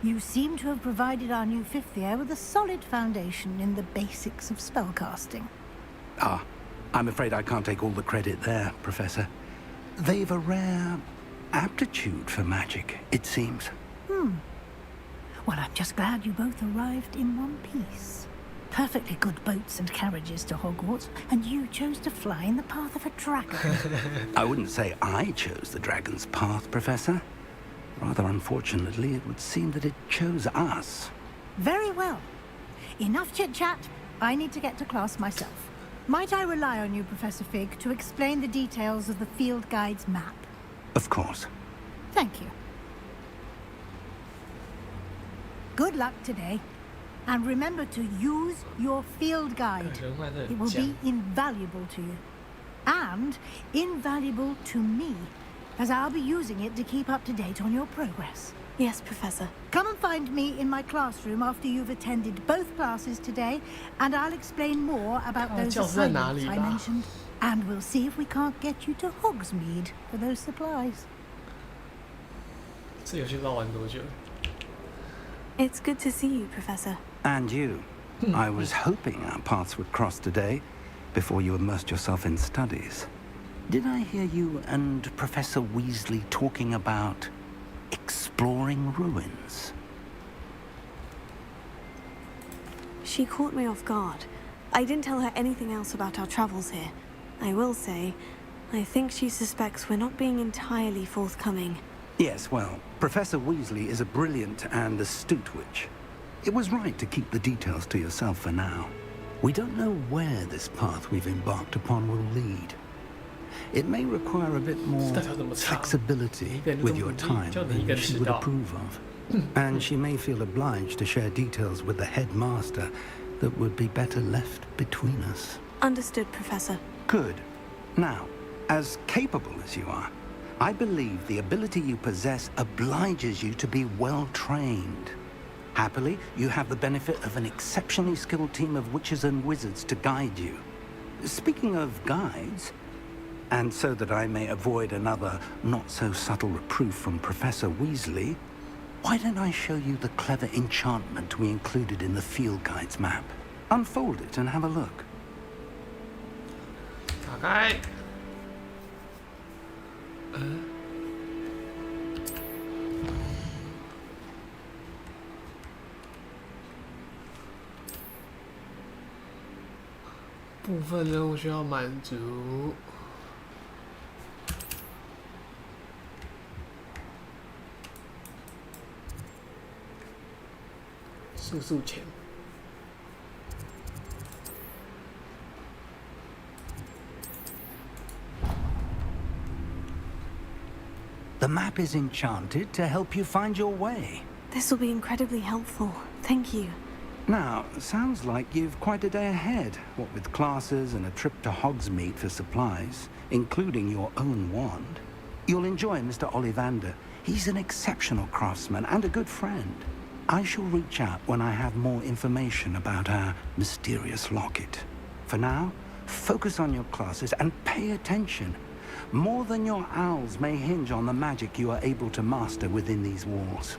You seem to have provided our new fifth year with a solid foundation in the basics of spellcasting. Ah, I'm afraid I can't take all the credit there, Professor. They've a rare aptitude for magic, it seems. Well, I'm just glad you both arrived in one piece. Perfectly good boats and carriages to Hogwarts, and you chose to fly in the path of a dragon. I wouldn't say I chose the dragon's path, Professor. Rather unfortunately, it would seem that it chose us. Very well. Enough chit-chat. I need to get to class myself. Might I rely on you, Professor Fig, to explain the details of the field guide's map? Of course. Thank you. Good luck today. And remember to use your field guide. It will be invaluable to you. And invaluable to me, as I'll be using it to keep up to date on your progress. Yes, Professor. Come and find me in my classroom after you've attended both classes today, and I'll explain more about those assignments I mentioned. And we'll see if we can't get you to Hogsmeade for those supplies. 这游戏不知道玩多久。 It's good to see you, Professor. And you. I was hoping our paths would cross today, before you immersed yourself in studies. Did I hear you and Professor Weasley talking about exploring ruins? She caught me off guard. I didn't tell her anything else about our travels here. I will say, I think she suspects we're not being entirely forthcoming. Yes, well, Professor Weasley is a brilliant and astute witch. It was right to keep the details to yourself for now. We don't know where this path we've embarked upon will lead. It may require a bit more flexibility with your time than she would approve of. And she may feel obliged to share details with the headmaster that would be better left between us. Understood, Professor. Good. Now, as capable as you are, I believe the ability you possess obliges you to be well trained. Happily, you have the benefit of an exceptionally skilled team of witches and wizards to guide you. Speaking of guides, and so that I may avoid another not-so-subtle reproof from Professor Weasley, why don't I show you the clever enchantment we included in the field guide's map? Unfold it and have a look. 打开。部分任务需要满足。速钱。 The map is enchanted to help you find your way. This will be incredibly helpful. Thank you. Now, sounds like you've quite a day ahead, what with classes and a trip to Hogsmeade for supplies, including your own wand. You'll enjoy Mr. Ollivander. He's an exceptional craftsman and a good friend. I shall reach out when I have more information about our mysterious locket. For now, focus on your classes and pay attention. More than your owls may hinge on the magic you are able to master within these walls.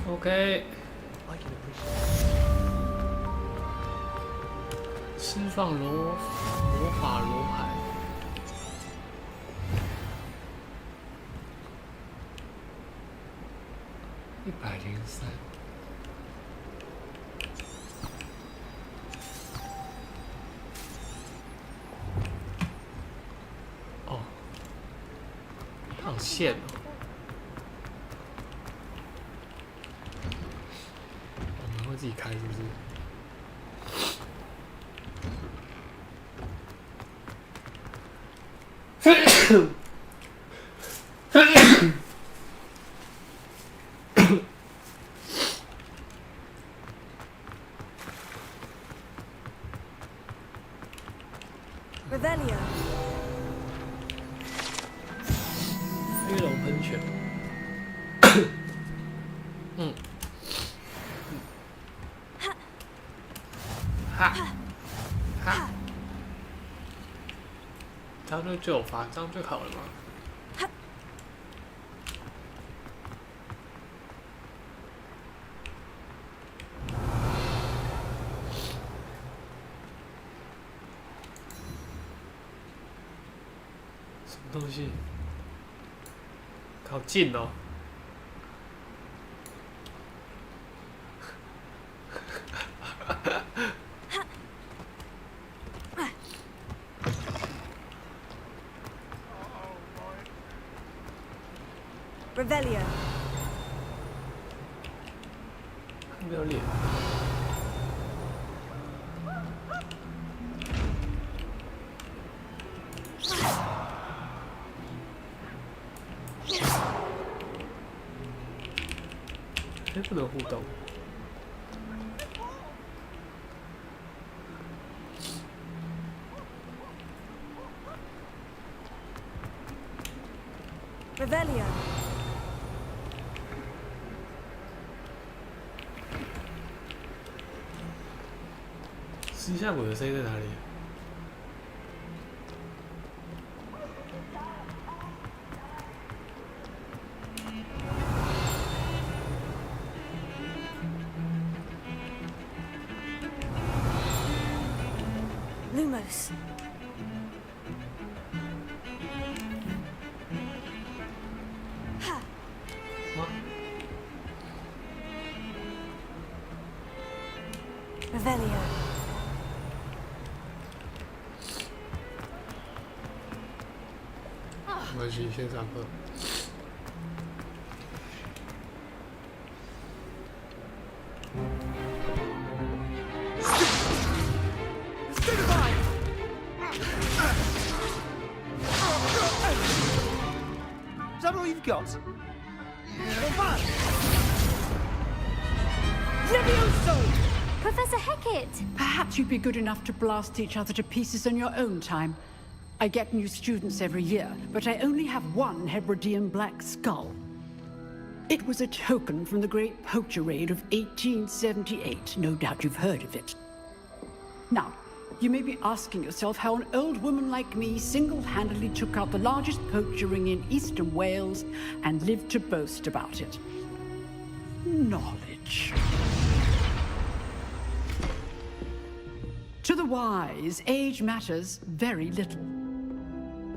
OK。释放魔法罗盘。103。哦，上线了。 自己开是不是？喷泉。嗯。哈。哈。这样就有罚，这样就好了吗？什么东西？好近哦！Revelio. 没有脸。哎，不能互动。Revelio. 私下鬼的声音在哪里？Lumos. Revelio. 没关系，先上课。Is that all you've got? Levioso! Professor Hecat! Perhaps you'd be good enough to blast each other to pieces on your own time. I get new students every year, but I only have one Hebridean black skull. It was a token from the Great Poacher Raid of 1878. No doubt you've heard of it. Now, you may be asking yourself how an old woman like me single-handedly took out the largest poacher ring in eastern Wales and lived to boast about it. Knowledge. To the wise, age matters very little.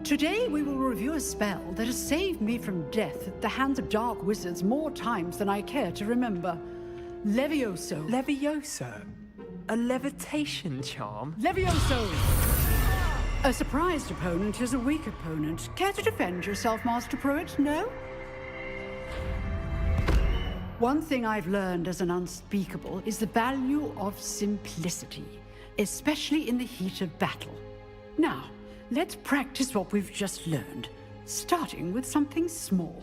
Today we will review a spell that has saved me from death at the hands of dark wizards more times than I care to remember. Levioso. Levioso? A levitation charm? Levioso! A surprised opponent is a weak opponent. Care to defend yourself, Master Pruitt? No? One thing I've learned as an unspeakable is the value of simplicity, especially in the heat of battle. Now, let's practice what we've just learned, starting with something small.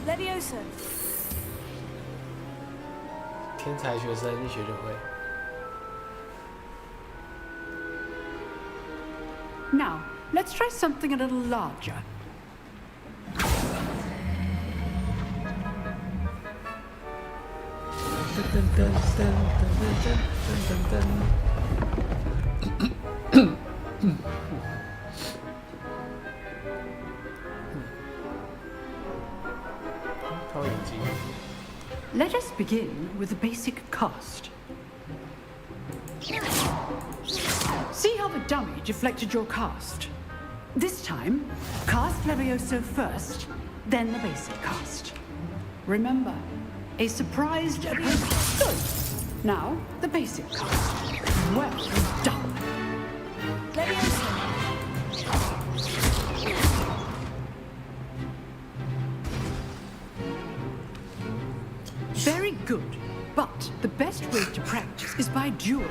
Levioso. 天才学生一学就会。Now, let's try something a little larger. Let us begin with the basic cast. See how the dummy deflected your cast? This time, cast Levioso first, then the basic cast. Remember, a surprised opponent. Good. Now, the basic cast. Well done. Levioso. Very good, but the best way to practice is by dueling.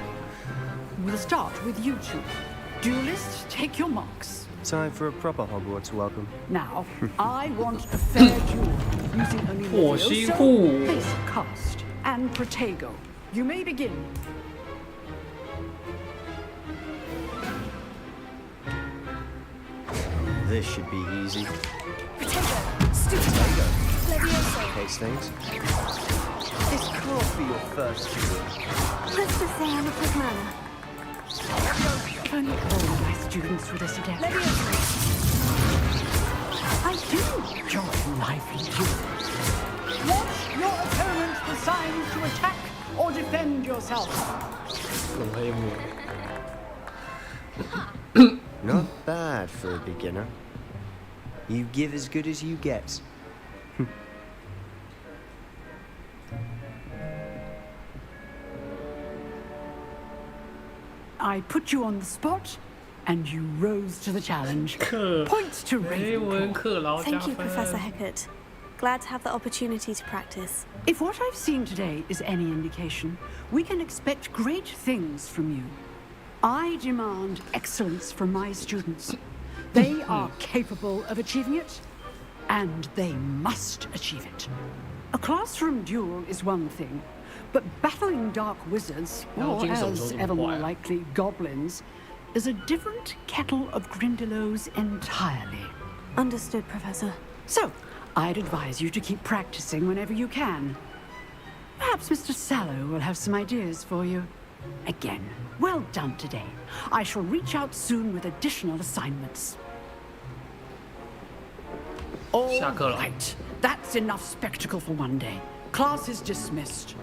We'll start with you two. Duelists, take your marks. Time for a proper Hogwarts welcome. Now, I want a fair duel using only Levioso, basic cast, and Protego. You may begin. This should be easy. Protego, stupid. Levioso. Case things. This can't be your first duel. Let's just say I'm a quick learner. If only all my students were this adept. I do enjoy lively duels. Watch your opponent decide to attack or defend yourself. Not bad for a beginner. You give as good as you get. I put you on the spot, and you rose to the challenge. Points to Ravenclaw. Thank you, Professor Hecat. Glad to have the opportunity to practice. If what I've seen today is any indication, we can expect great things from you. I demand excellence from my students. They are capable of achieving it, and they must achieve it. A classroom duel is one thing, but battling dark wizards, or as ever more likely, goblins, is a different kettle of Grindylows entirely. Understood, Professor. So, I'd advise you to keep practicing whenever you can. Perhaps Mr. Sallow will have some ideas for you. Again, well done today. I shall reach out soon with additional assignments. All right, that's enough spectacle for one day. Class is dismissed.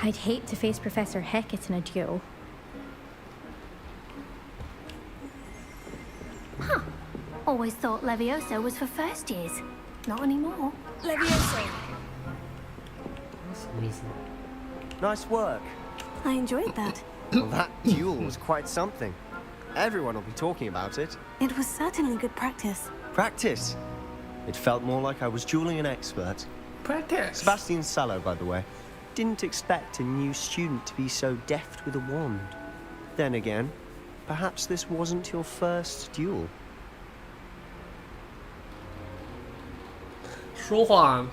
I'd hate to face Professor Hecat in a duel. Huh. Always thought Levioso was for first years. Not anymore. Levioso. Nice work. I enjoyed that. Well, that duel was quite something. Everyone will be talking about it. It was certainly good practice. Practice? It felt more like I was dueling an expert. Practice. Sebastian Sallow, by the way. Didn't expect a new student to be so deft with a wand. Then again, perhaps this wasn't your first duel. 说谎.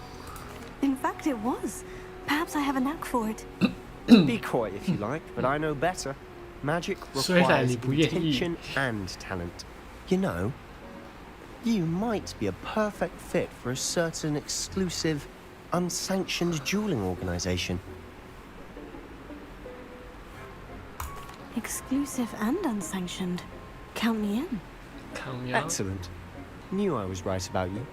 In fact, it was. Perhaps I have a knack for it. Be coy if you like, but I know better. Magic requires intention and talent. You know, you might be a perfect fit for a certain exclusive, unsanctioned dueling organization. Exclusive and unsanctioned. Count me in. Excellent. Knew I was right about you.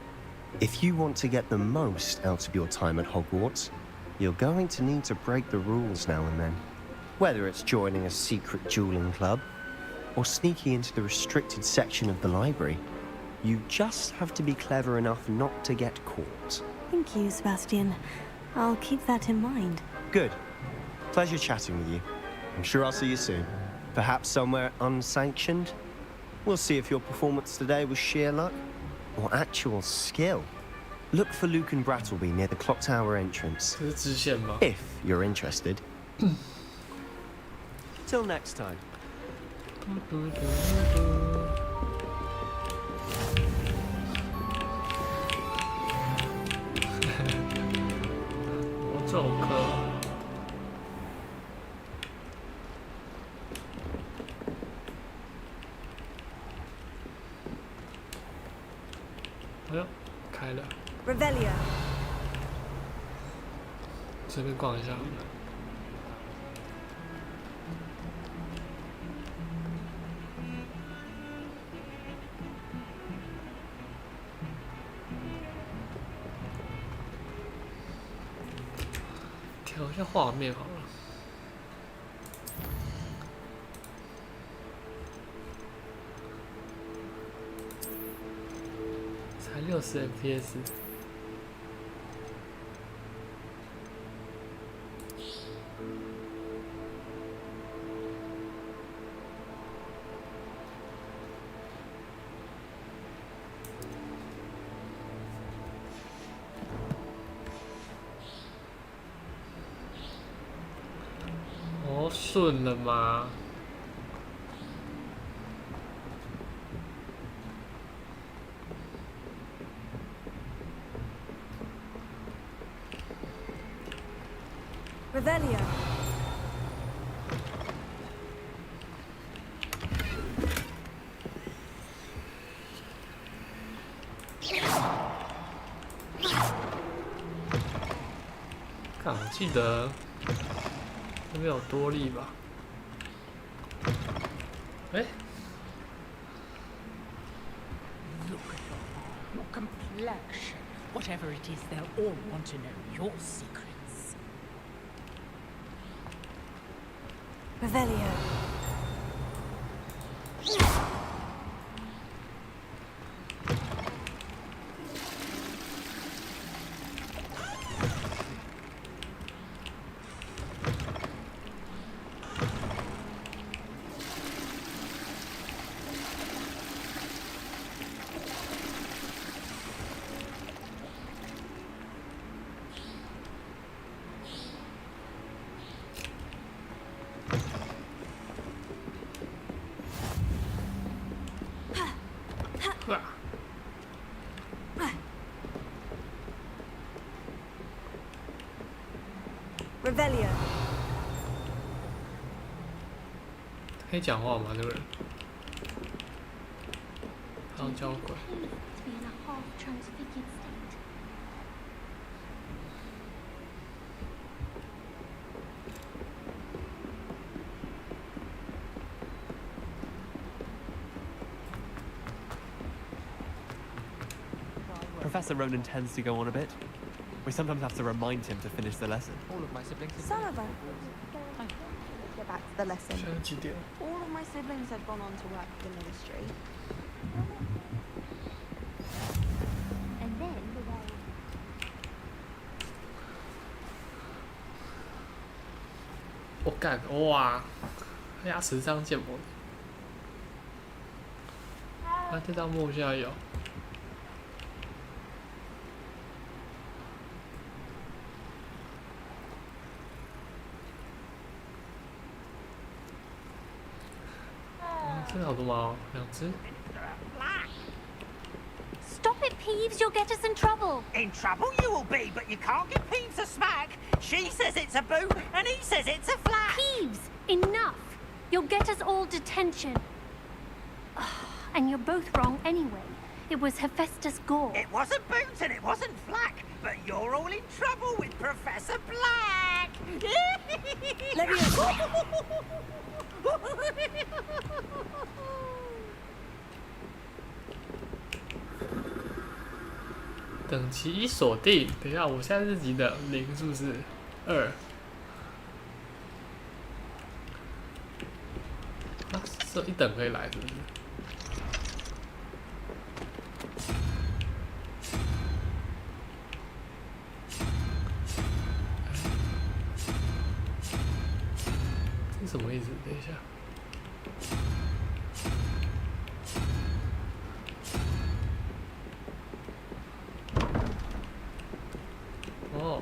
If you want to get the most out of your time at Hogwarts, you're going to need to break the rules now and then. Whether it's joining a secret dueling club, or sneaking into the restricted section of the library, you just have to be clever enough not to get caught. Thank you, Sebastian. I'll keep that in mind. Good. Pleasure chatting with you. I'm sure I'll see you soon. Perhaps somewhere unsanctioned? We'll see if your performance today was sheer luck or actual skill. Look for Luke and Brattleby near the clock tower entrance. If you're interested. Till next time. 我这种课。哎呦，开了。Revelio. 随便逛一下。调一下画面好了。才60 FPS。哦，顺了吗？ Revelio. 看，我记得那边有多利吧？哎。 Your complexion. Whatever it is, they'll all want to know your secrets. Revelio. Revelio. 可以讲话吗？这个人？好像叫鬼。 Professor Ronan tends to go on a bit. We sometimes have to remind him to finish the lesson. All of my siblings. Some of them. Let's get back to the lesson. All of my siblings have gone on to work for the ministry. And then我干，哇！牙齿上建模。啊，这张木下有。 真的好多猫，两只。 Stop it, Peeves! You'll get us in trouble. In trouble you will be, but you can't give Peeves a smack. She says it's a boo, and he says it's a flat. Peeves, enough! You'll get us all detention. And you're both wrong anyway. It was Hephaestus Gore. It wasn't Boot and it wasn't Flack, but you're all in trouble with Professor Black. Leviosa. 等级一锁定。等一下，我现在是几等？0是不是？2。啊，只有1等可以来，是不是？这什么意思？等一下。 哦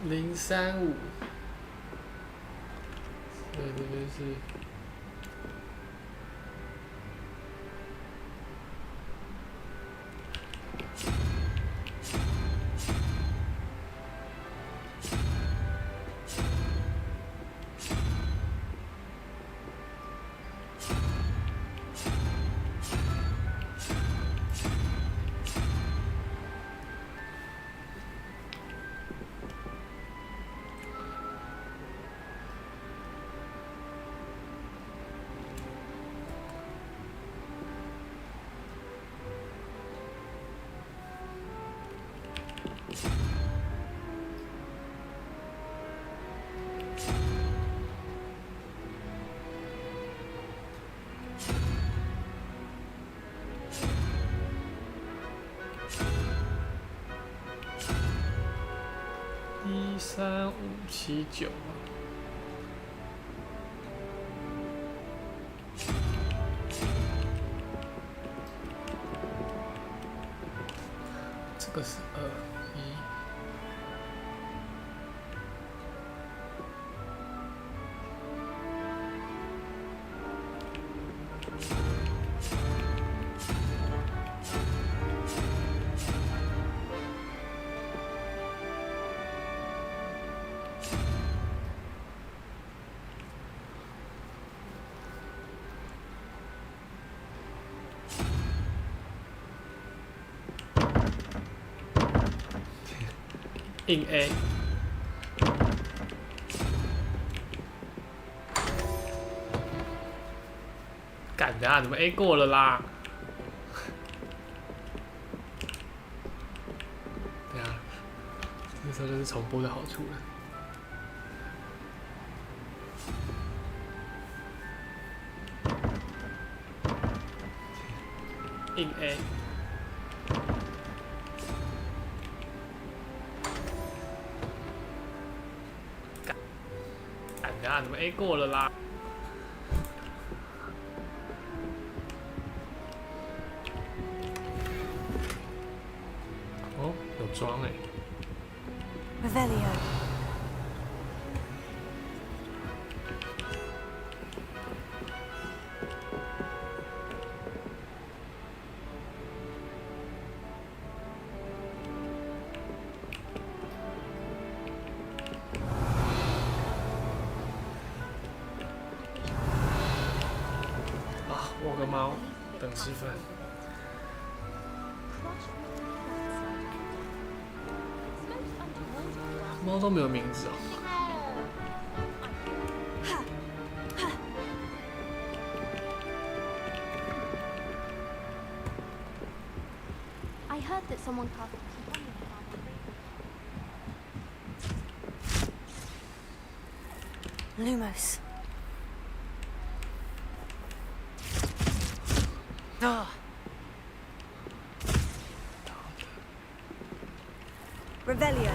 ，035，所以这边是。 13579。这个是2、1。 1、硬 A。干的啊！怎么 A 过了啦？对啊，这时候就是重播的好处了。硬 A。干的啊！怎么 A 过了啦？哦，有装哎。Revelio.啊，握个猫，等吃饭。猫都没有名字哦。I heard that someone cast Lumos. Revelio.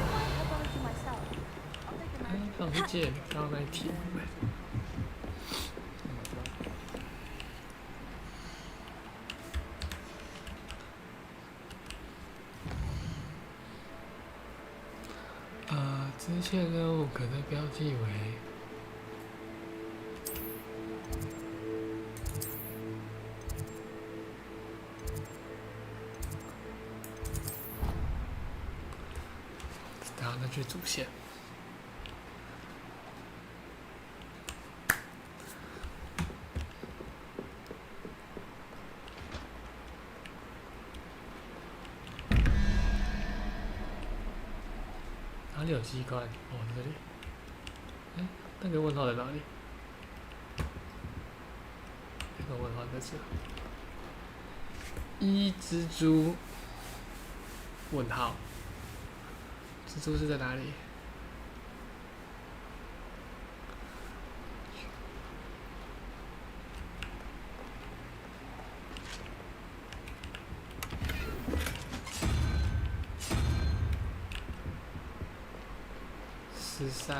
上次见刚刚那题，支线任务可能标记为然后那去主线。哪里有机关？哦，这里。哎，那个问号在哪里？那个问号在这。一蜘蛛。问号。蜘蛛是在哪里？13。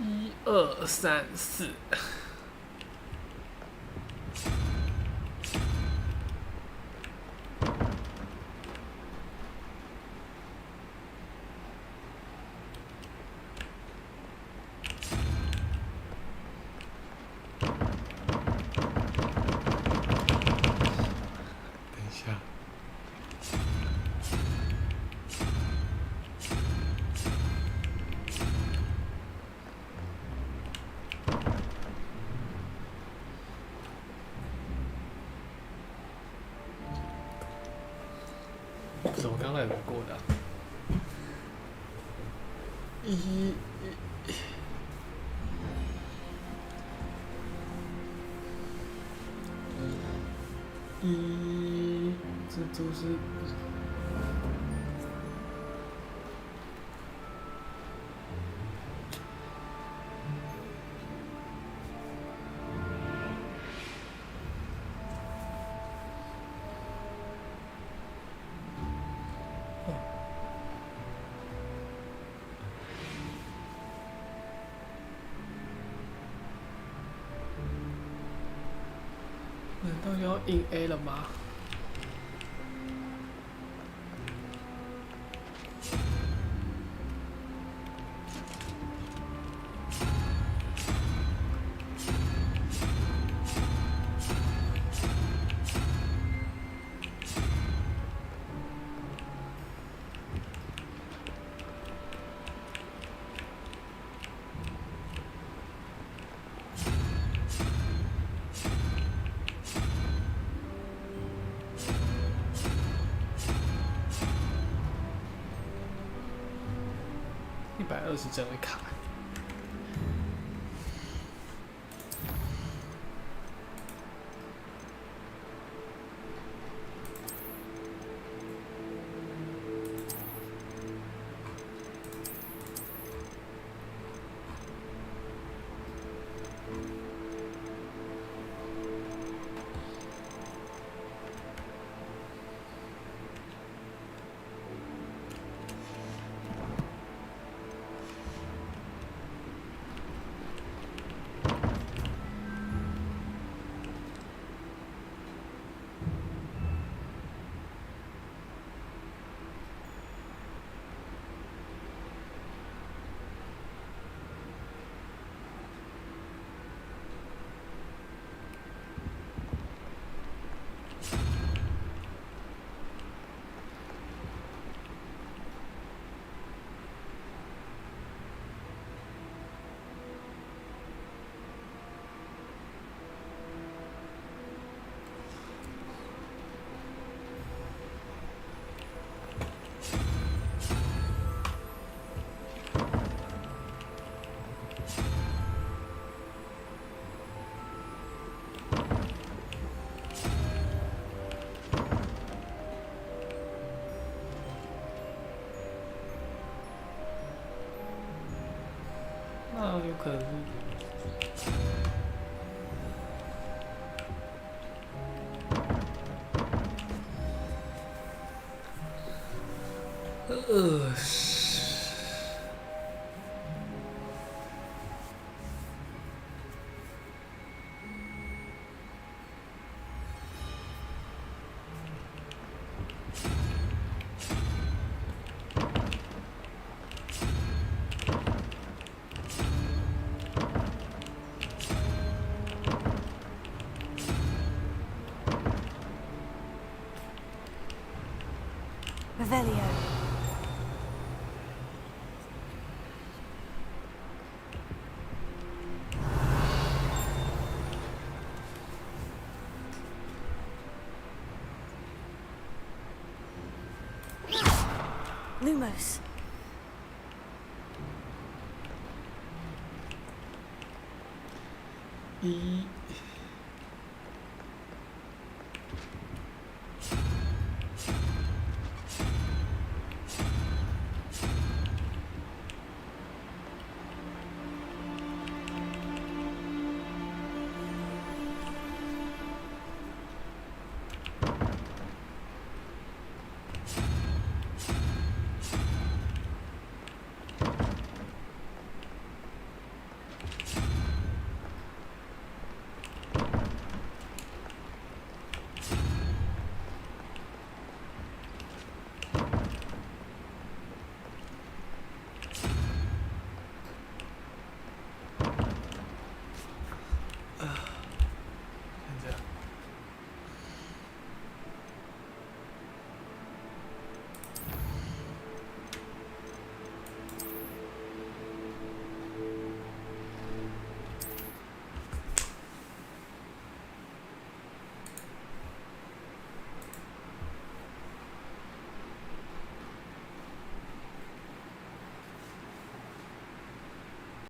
1、2、3、4。是我刚才轮过的、啊。这都是。难道要硬 A 了吗？ 120帧会卡。那有可能是Revelio. Lumos.